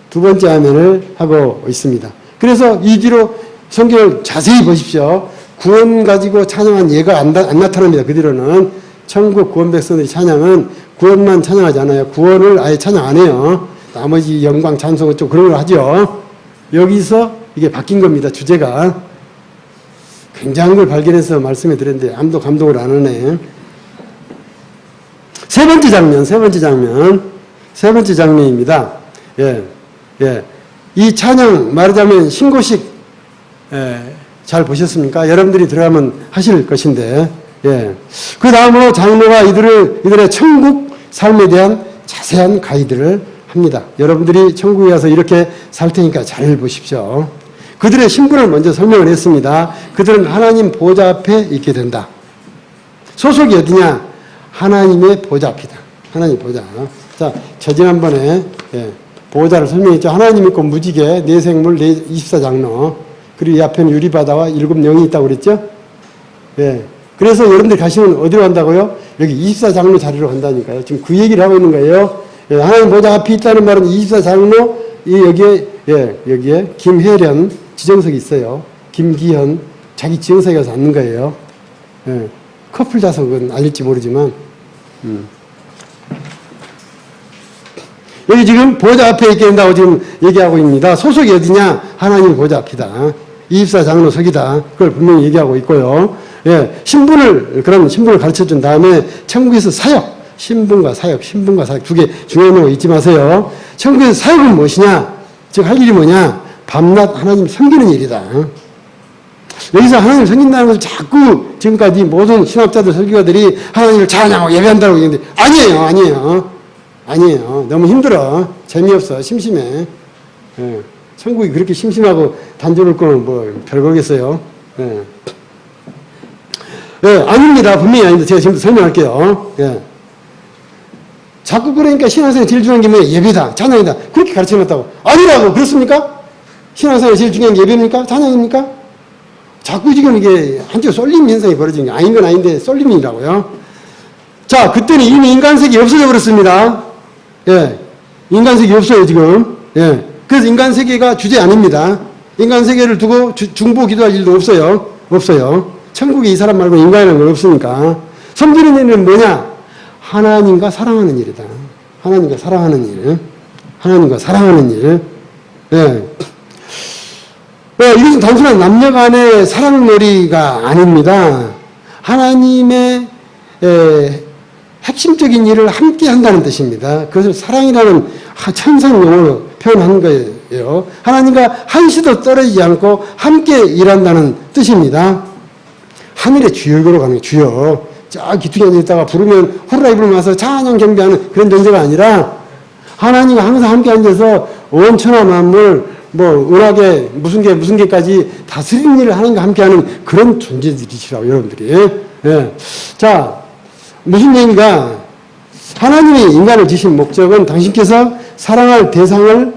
두 번째 아멘을 하고 있습니다. 그래서 이 뒤로 성경을 자세히 보십시오. 구원 가지고 찬양한 예가 안 나타납니다. 그 뒤로는 천국 구원 백성들의 찬양은 구원만 찬양하지 않아요. 구원을 아예 찬양 안 해요. 나머지 영광, 찬송은 좀 그런 걸 하죠. 여기서 이게 바뀐 겁니다. 주제가. 굉장한 걸 발견해서 말씀해 드렸는데 아무도 감동을 안 하네. 세 번째 장면입니다. 이 찬양 말하자면 신고식 잘 보셨습니까? 여러분들이 들어가면 하실 것인데, 그 다음으로 장로가 이들의 천국 삶에 대한 자세한 가이드를 합니다. 여러분들이 천국에 가서 이렇게 살 테니까 잘 보십시오. 그들의 신분을 먼저 설명을 했습니다. 그들은 하나님 보좌 앞에 있게 된다. 소속이 어디냐? 하나님의 보좌 앞이다. 하나님 보좌. 자, 지난번에 보좌를 설명했죠. 하나님 있고 무지개, 네 생물, 24장로. 그리고 이 앞에는 유리바다와 7영이 있다고 그랬죠? 그래서 여러분들 가시면 어디로 간다고요? 여기 24장로 자리로 간다니까요. 지금 그 얘기를 하고 있는 거예요. 하나님 보좌 앞에 있다는 말은 24장로, 여기에 김혜련 지정석이 있어요. 김기현 자기 지정석에 가서 앉는 거예요. 커플 좌석은 알릴지 모르지만, 여기 지금 보좌 앞에 있게 된다고 지금 얘기하고 있습니다. 소속이 어디냐? 하나님 보좌 앞이다. 24장로석이다. 그걸 분명히 얘기하고 있고요. 그런 신분을 가르쳐 준 다음에 천국에서 사역, 신분과 사역 두 개 중요한 거 잊지 마세요. 천국에서 사역은 무엇이냐? 즉 할 일이 뭐냐? 밤낮 하나님 섬기는 일이다. 여기서 하나님을 섬긴다는 것을 자꾸 지금까지 모든 신학자들, 설교가들이 하나님을 찬양하고 예배한다고 얘기하는데 아니에요. 너무 힘들어. 재미없어. 심심해. 천국이 그렇게 심심하고 단조로울 거면 뭐 별거겠어요. 아닙니다. 분명히 아닌데 제가 지금 설명할게요. 자꾸 그러니까 신앙생활 제일 중요한 게 뭐예요? 예배다. 찬양이다. 그렇게 가르쳐놨다고. 아니라고. 그렇습니까? 신앙생활 제일 중요한 게 예배입니까? 찬양입니까? 자꾸 지금 이게 한쪽 쏠림 현상이 벌어지는 게 아닌 건 아닌데 쏠림이라고요. 자, 그때는 이미 인간색이 없어져 버렸습니다. 인간색이 없어요, 지금. 그래서 인간세계가 주제 아닙니다. 인간세계를 두고 중보 기도할 일도 없어요. 천국에 이 사람 말고 인간이라는 건 없으니까. 섬기는 일은 뭐냐? 하나님과 사랑하는 일이다. 하나님과 사랑하는 일. 이것은 단순한 남녀 간의 사랑놀이가 아닙니다. 하나님의 핵심적인 일을 함께 한다는 뜻입니다. 그것을 사랑이라는 천상 용어로 표현한 거예요. 하나님과 한시도 떨어지지 않고 함께 일한다는 뜻입니다. 하늘의 주역으로 가는 거예요. 주역. 저 기둥에 앉아있다가 부르면 호루라기 불면서 찬양 경배하는 그런 존재가 아니라 하나님과 항상 함께 앉아서 온 천하 만물 은하계 무슨 개까지 다스리는 일을 하나님과 함께하는 그런 존재들이시라고 여러분들이. 자, 무슨 얘기가? 하나님이 인간을 지신 목적은 당신께서 사랑할 대상을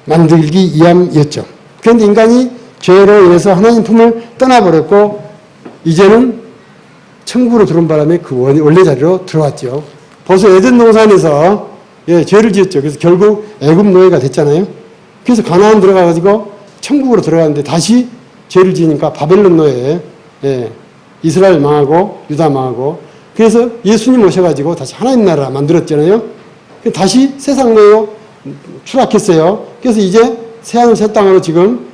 만들기 위함이었죠. 그런데 인간이 죄로 인해서 하나님 품을 떠나버렸고 이제는 천국으로 들어온 바람에 그 원래 자리로 들어왔죠. 벌써 에덴 동산에서 죄를 지었죠. 그래서 결국 애굽 노예가 됐잖아요. 그래서 가나안 들어가가지고 천국으로 들어갔는데 다시 죄를 지으니까 바벨론 노예, 이스라엘 망하고 유다 망하고 그래서 예수님 오셔가지고 다시 하나님 나라 만들었잖아요. 다시 세상 노예로 추락했어요. 그래서 이제 새하늘 새 땅으로 지금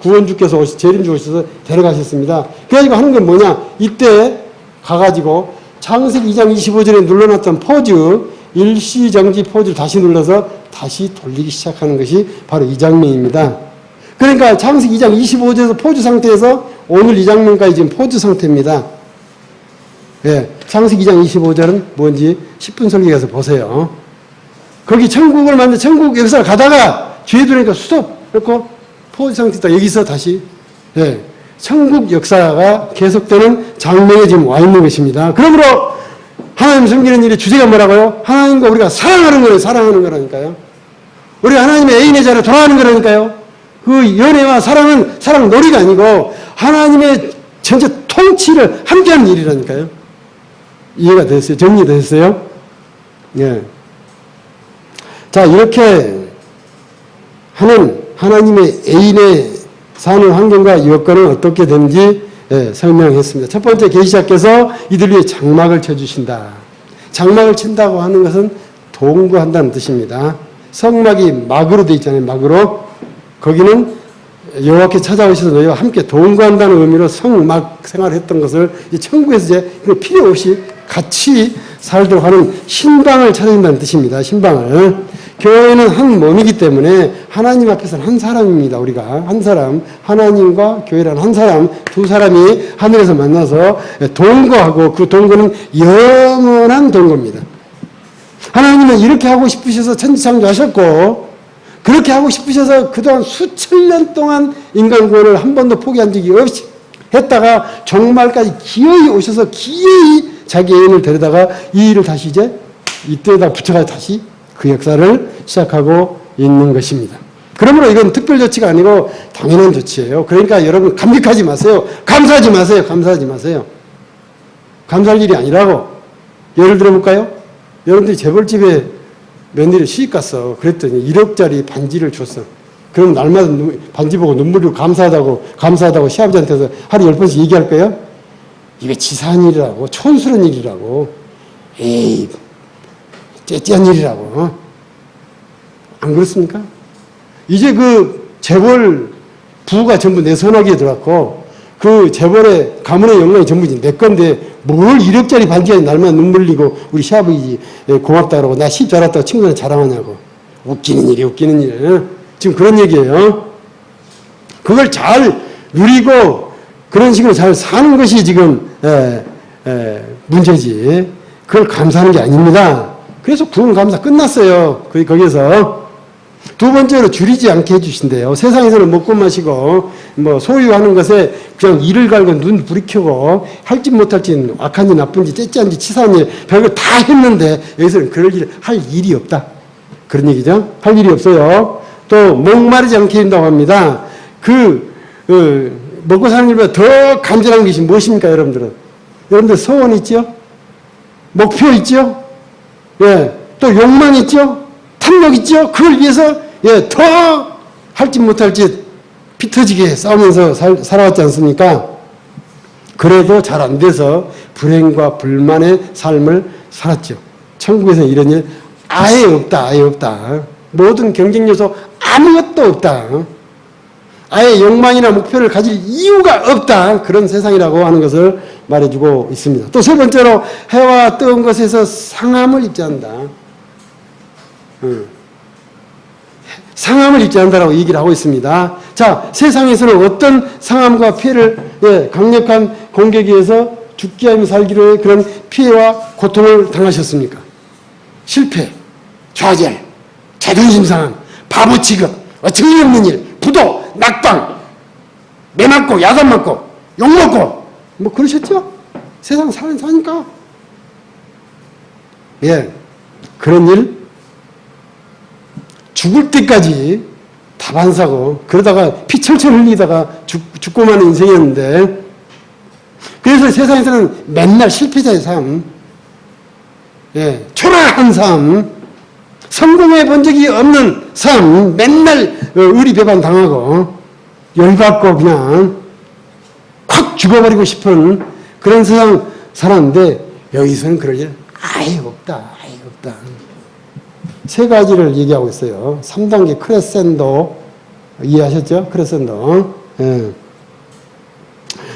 구원주께서 재림주 오셔서 데려가셨습니다. 그래가지고 하는 건 뭐냐? 이때 가가지고 창세기 2장 25절에 눌러놨던 포즈, 일시정지 포즈를 다시 눌러서 다시 돌리기 시작하는 것이 바로 이 장면입니다. 그러니까 창세기 2장 25절에서 포주 상태에서 오늘 이 장면까지 지금 포주 상태입니다. 예, 창세기 2장 25절은 뭔지 10분 설교 가서 보세요. 거기 천국을 만든 천국 역사를 가다가 뒤에 들으니까 스톱! 그렇고 포주 상태다. 여기서 다시, 예, 천국 역사가 계속되는 장면에 지금 와 있는 것입니다. 그러므로 하나님 섬기는 일의 주제가 뭐라고요? 하나님과 우리가 사랑하는 거예요. 사랑하는 거라니까요. 우리가 하나님의 애인의 자리에 돌아가는 거라니까요. 그 연애와 사랑은 사랑 놀이가 아니고 하나님의 전체 통치를 함께하는 일이라니까요. 이해가 됐어요? 정리됐어요? 예. 자, 이렇게 하는 하나님의 애인의 사는 환경과 여건은 어떻게 되는지, 예, 설명했습니다. 첫 번째, 계시자께서 이들 위해 장막을 쳐주신다. 장막을 친다고 하는 것은 동거한다는 뜻입니다. 성막이 막으로 되어 있잖아요. 막으로. 거기는 여호와께 찾아오셔서 너희와 함께 동거한다는 의미로 성막 생활을 했던 것을 천국에서 이제 필요 없이 같이 살도록 하는 신방을 찾아준다는 뜻입니다. 신방을. 교회는 한 몸이기 때문에 하나님 앞에서는 한 사람입니다. 우리가 한 사람, 하나님과 교회라는 한 사람, 두 사람이 하늘에서 만나서 동거하고 그 동거는 영원한 동거입니다. 하나님은 이렇게 하고 싶으셔서 천지창조하셨고 그렇게 하고 싶으셔서 그동안 수천 년 동안 인간 구원을 한 번도 포기한 적이 없이 했다가 종말까지 기어이 오셔서 기어이 자기 애인을 데려다가 이 일을 다시 이제 이때에다 붙여가지고 다시 그 역사를 시작하고 있는 것입니다. 그러므로 이건 특별 조치가 아니고 당연한 조치예요. 그러니까 여러분 감격하지 마세요. 감사하지 마세요. 감사하지 마세요. 감사할 일이 아니라고. 예를 들어볼까요? 여러분들이 재벌집에 며느리 시집 갔어. 그랬더니 1억짜리 반지를 줬어. 그럼 날마다 반지 보고 눈물 흘리고 감사하다고 시아버지한테서 하루 10번씩 얘기할 거예요? 이게 치사한 일이라고, 촌스러운 일이라고, 에이, 째째한 일이라고. 안 그렇습니까? 이제 그 재벌 부가 전부 내 손아귀에 들어갔고, 그 재벌의 가문의 영광이 전부 내 건데, 뭘 1억짜리 반지에 날마다 눈물 흘리고, 우리 시아버지 고맙다 그러고, 나 시집 잘 왔다고 친구들한테 자랑하냐고. 웃기는 일이 웃기는 일. 지금 그런 얘기예요. 그걸 잘 누리고, 그런 식으로 잘 사는 것이 지금 문제지. 그걸 감사하는 게 아닙니다. 그래서 구원 감사 끝났어요. 거기서. 두 번째로 줄이지 않게 해주신대요. 세상에서는 먹고 마시고 뭐 소유하는 것에 그냥 이를 갈고 눈 부리켜고 할지 못할지 악한지 나쁜지 째째한지 치사한지 별걸 다 했는데 여기서는 그럴 일 할 일이 없다. 그런 얘기죠. 할 일이 없어요. 또 목마르지 않게 해준다고 합니다. 먹고 사는 일보다 더 간절한 것이 무엇입니까, 여러분들은? 여러분들 소원 있죠? 목표 있죠? 예, 또 욕망 있죠? 탐욕 있죠? 그걸 위해서, 예, 더 할지 못할지 피 터지게 싸우면서 살아왔지 않습니까? 그래도 잘 안 돼서 불행과 불만의 삶을 살았죠. 천국에서 이런 일 아예 없다, 아예 없다. 모든 경쟁 요소 아무것도 없다. 아예 욕망이나 목표를 가질 이유가 없다. 그런 세상이라고 하는 것을 말해주고 있습니다. 또 세 번째로 해와 뜨거운 것에서 상함을 입자한다. 상함을 입자한다라고 얘기를 하고 있습니다. 자, 세상에서는 어떤 상함과 피해를, 예, 강력한 공격에 의해서 죽기 하며 살기로의 그런 피해와 고통을 당하셨습니까? 실패, 좌절, 자존심 상함, 바보 취급, 어처구니없는 일, 부도, 낙방, 매 맞고, 야단 맞고, 욕 먹고, 뭐 그러셨죠? 세상 사니까. 예, 그런 일, 죽을 때까지 답 안 사고, 그러다가 피 철철 흘리다가 죽고 마는 인생이었는데, 그래서 세상에서는 맨날 실패자의 삶, 예, 초라한 삶, 성공해 본 적이 없는 삶, 맨날 의리배반 당하고 열받고 그냥 확 죽어버리고 싶은 그런 세상 살았는데 여기서는 그럴 일 아예 없다. 아예 없다. 세 가지를 얘기하고 있어요. 3단계 크레센도 이해하셨죠? 크레센도. 예.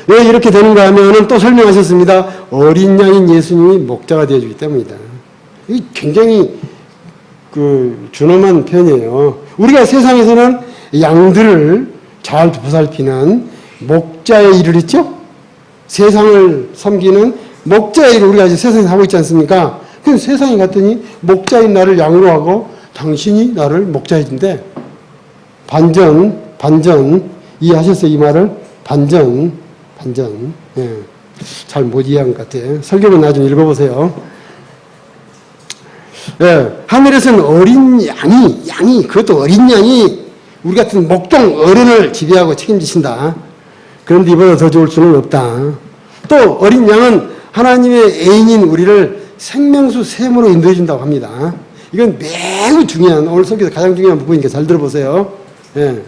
왜 이렇게 되는가 하면은 또 설명하셨습니다. 어린 양인 예수님이 목자가 되어주기 때문이다. 이 굉장히 준엄한 표현이에요. 우리가 세상에서는 양들을 잘 보살피는 목자의 일을 했죠? 세상을 섬기는 목자의 일을 우리가 이제 세상에 하고 있지 않습니까? 그럼 세상에 갔더니 목자인 나를 양으로 하고 당신이 나를 목자해준대. 반전. 이해하셨어요? 이 말을? 반전. 예. 잘 못 이해한 것 같아요. 설교문 나중에 읽어보세요. 예. 하늘에서는 어린 양이, 그것도 어린 양이 우리 같은 목동 어른을 지배하고 책임지신다. 그런데 이보다 더 좋을 수는 없다. 또 어린 양은 하나님의 애인인 우리를 생명수 샘으로 인도해 준다고 합니다. 이건 매우 중요한, 오늘 설교에서 가장 중요한 부분이니까 잘 들어보세요. 예.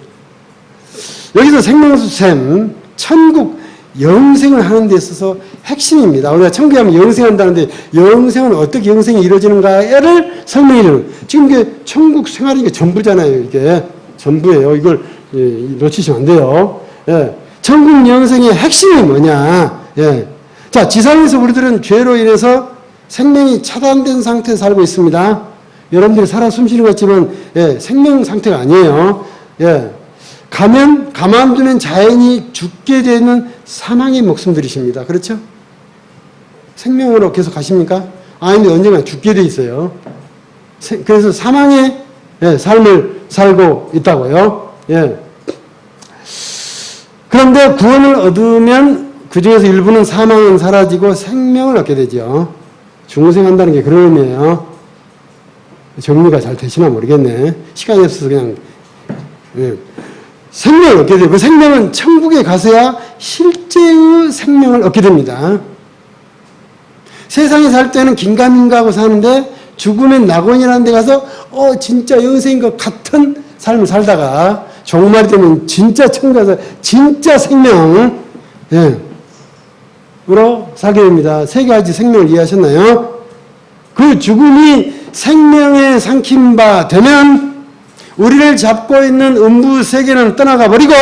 여기서 생명수 샘, 천국 영생을 하는 데 있어서 핵심입니다. 우리가 천국에 하면 영생한다는데 영생은 어떻게 영생이 이루어지는가를 설명해 주는. 지금 이게 천국 생활이 전부잖아요. 이게 전부예요. 이걸 놓치시면 안 돼요. 예. 천국 영생의 핵심이 뭐냐. 예. 자, 지상에서 우리들은 죄로 인해서 생명이 차단된 상태에 살고 있습니다. 여러분들이 살아 숨쉬는 것 같지만 예, 생명 상태가 아니에요. 예. 가만두면 자연히 죽게 되는 사망의 목숨들이십니다. 그렇죠? 생명으로 계속 가십니까? 아닌데 언젠가 죽게 돼 있어요. 그래서 사망의 예, 삶을 살고 있다고요. 예. 그런데 구원을 얻으면 그 중에서 일부는 사망은 사라지고 생명을 얻게 되죠. 중생한다는 게 그런 의미예요. 정리가 잘 되시나 모르겠네. 시간이 없어서 그냥. 예. 생명을 얻게 되고 그 생명은 천국에 가서야 실제의 생명을 얻게 됩니다. 세상에 살 때는 긴가민가하고 사는데 죽으면 낙원이라는 데 가서 진짜 영생인 것 같은 삶을 살다가 종말이 되면 진짜 천국 가서 진짜 생명 으로 살게 됩니다. 세 가지 생명을 이해하셨나요? 그 죽음이 생명에 삼킨 바 되면 우리를 잡고 있는 음부 세계는 떠나가 버리고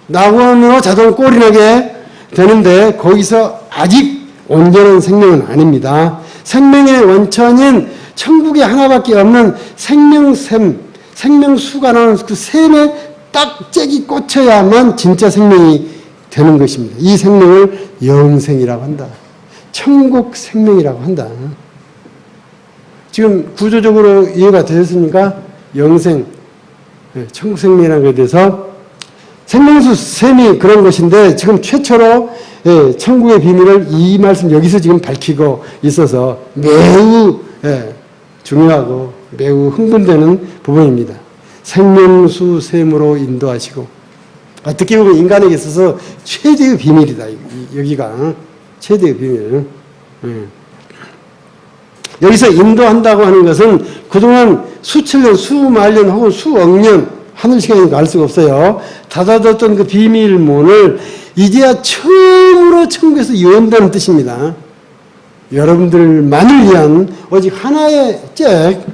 낙원으로 자동 꼴이 나게 되는데 거기서 아직 온전한 생명은 아닙니다. 생명의 원천인 천국에 하나밖에 없는 생명샘, 생명수가 나오는 그 샘에 딱 잭이 꽂혀야만 진짜 생명이 되는 것입니다. 이 생명을 영생이라고 한다. 천국 생명이라고 한다. 지금 구조적으로 이해가 되셨습니까? 영생, 천국 생명이라는 것에 대해서 생명수 샘이 그런 것인데 지금 최초로 천국의 비밀을 이 말씀 여기서 지금 밝히고 있어서 매우 중요하고 매우 흥분되는 부분입니다. 생명수 샘으로 인도하시고 어떻게 보면 인간에게 있어서 최대의 비밀이다. 여기가 최대의 비밀. 여기서 인도한다고 하는 것은 그동안 수천 년, 수만 년 혹은 수억 년 하늘 시간이니까 알 수가 없어요. 닫아뒀던 그 비밀문을 이제야 처음으로 천국에서 연다는 뜻입니다. 여러분들만을 위한 오직 하나의 잭.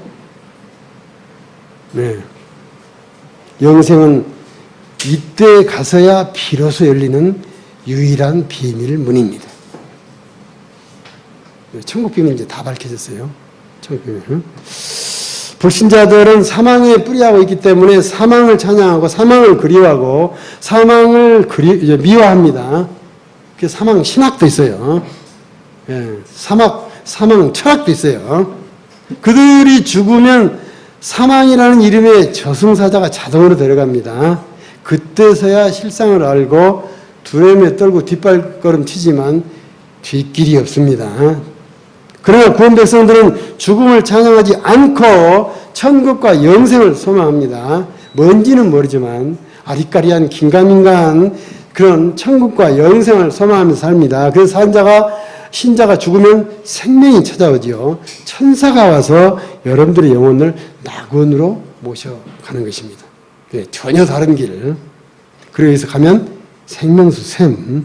영생은 이때 가서야 비로소 열리는 유일한 비밀문입니다. 천국 비밀 이제 다 밝혀졌어요. 천국 비밀. 불신자들은 사망에 뿌리하고 있기 때문에 사망을 찬양하고 사망을 그리워하고 사망을 미워합니다. 그 사망 신학도 있어요. 사망 철학도 있어요. 그들이 죽으면 사망이라는 이름의 저승사자가 자동으로 데려갑니다. 그때서야 실상을 알고 두려움에 떨고 뒷발걸음 치지만 뒷길이 없습니다. 그러나 구원 백성들은 죽음을 찬양하지 않고 천국과 영생을 소망합니다. 뭔지는 모르지만 아리까리한 긴가민가한 그런 천국과 영생을 소망하면서 삽니다. 그래서 신자가 죽으면 생명이 찾아오지요. 천사가 와서 여러분들의 영혼을 낙원으로 모셔가는 것입니다. 전혀 다른 길. 그리고 여기서 가면 생명수 샘.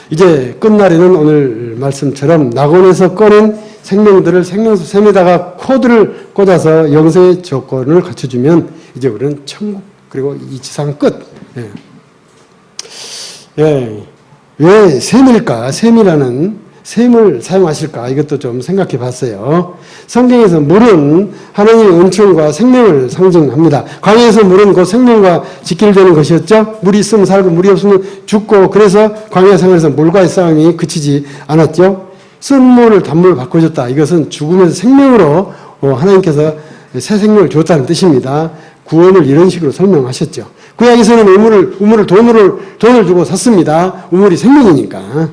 이제 끝날에는 오늘 말씀처럼 낙원에서 꺼낸 생명들을 생명수 샘에다가 코드를 꽂아서 영생의 조건을 갖춰주면 이제 우리는 천국 그리고 이 지상 끝. 왜 샘일까? 샘이라는 샘을 사용하실까? 이것도 좀 생각해 봤어요. 성경에서 물은 하나님의 은총과 생명을 상징합니다. 광야에서 물은 그 생명과 직결되는 것이었죠. 물이 있으면 살고 물이 없으면 죽고, 그래서 광야 생활에서 물과의 싸움이 그치지 않았죠. 쓴 물을 단물로 바꿔줬다. 이것은 죽음에서 생명으로 하나님께서 새 생명을 줬다는 뜻입니다. 구원을 이런 식으로 설명하셨죠. 구약에서는 우물을 돈을 주고 샀습니다. 우물이 생명이니까.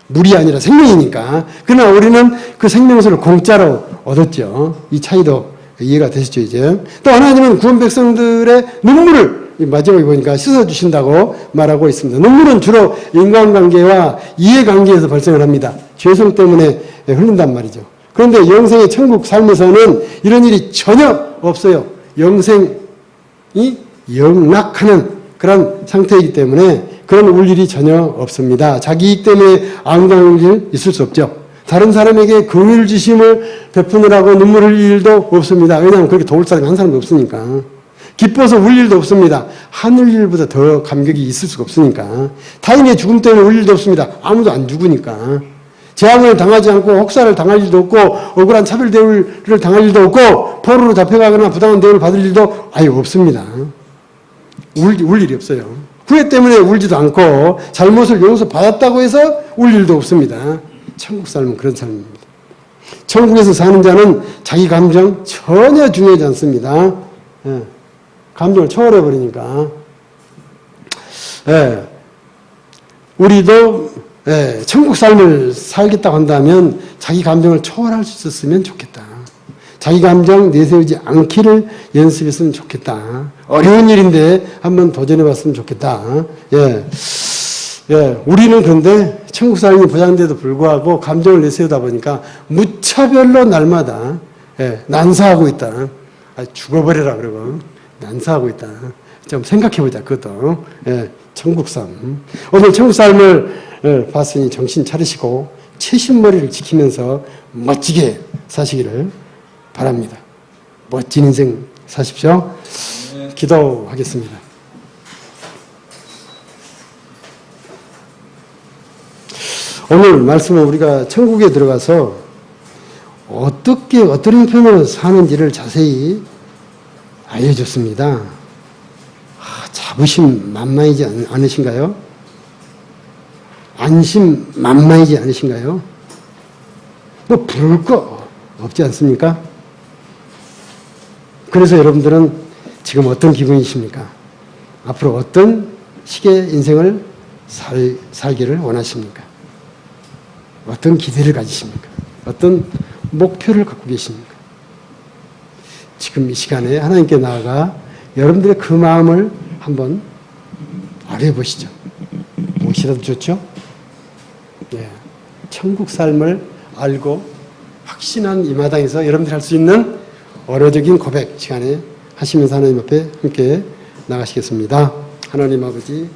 물이 아니라 생명이니까. 그러나 우리는 그 생명수를 공짜로 얻었죠. 이 차이도 이해가 되시죠, 이제. 또 하나님은 구원 백성들의 눈물을 마지막에 보니까 씻어주신다고 말하고 있습니다. 눈물은 주로 인간관계와 이해관계에서 발생을 합니다. 죄성 때문에 흘린단 말이죠. 그런데 영생의 천국 삶에서는 이런 일이 전혀 없어요. 영생이 영락하는 그런 상태이기 때문에 그런 울 일이 전혀 없습니다. 자기 이익 때문에 안가는 일 있을 수 없죠. 다른 사람에게 긍휼 지심을 베푸느라고 눈물을 흘릴 일도 없습니다. 왜냐하면 그렇게 도울 사람이 한 사람도 없으니까. 기뻐서 울 일도 없습니다. 하늘 일보다 더 감격이 있을 수가 없으니까. 타인의 죽음 때문에 울 일도 없습니다. 아무도 안 죽으니까. 재앙을 당하지 않고 혹사를 당할 일도 없고 억울한 차별 대우를 당할 일도 없고 포로로 잡혀가거나 부당한 대우를 받을 일도 아예 없습니다. 울 일이 없어요. 후회 때문에 울지도 않고 잘못을 용서받았다고 해서 울 일도 없습니다. 천국 삶은 그런 삶입니다. 천국에서 사는 자는 자기 감정 전혀 중요하지 않습니다. 예. 감정을 초월해버리니까. 예. 우리도 천국 삶을 살겠다고 한다면 자기 감정을 초월할 수 있었으면 좋겠다. 자기 감정 내세우지 않기를 연습했으면 좋겠다. 어려운 일인데 한번 도전해봤으면 좋겠다. 우리는 그런데 천국 삶이 보장돼도 불구하고 감정을 내세우다 보니까 무차별로 날마다 난사하고 있다. 죽어버려라 그러고 난사하고 있다. 좀 생각해보자 그것도. 천국 삶. 오늘 천국 삶을 봤으니 정신 차리시고 채신머리를 지키면서 멋지게 사시기를 바랍니다. 멋진 인생 사십시오. 기도하겠습니다. 오늘 말씀은 우리가 천국에 들어가서 어떤 형편으로 사는지를 자세히 알려줬습니다. 자부심 만만이지 않으신가요? 안심 만만이지 않으신가요? 뭐 부를 거 없지 않습니까? 그래서 여러분들은 지금 어떤 기분이십니까? 앞으로 어떤 식의 인생을 살기를 원하십니까? 어떤 기대를 가지십니까? 어떤 목표를 갖고 계십니까? 지금 이 시간에 하나님께 나아가 여러분들의 그 마음을 한번 알아보시죠. 무엇이라도 좋죠? 천국 삶을 알고 확신한 이 마당에서 여러분들이 할 수 있는 어려적인 고백 시간에 하시면서 하나님 앞에 함께 나가시겠습니다. 하나님 아버지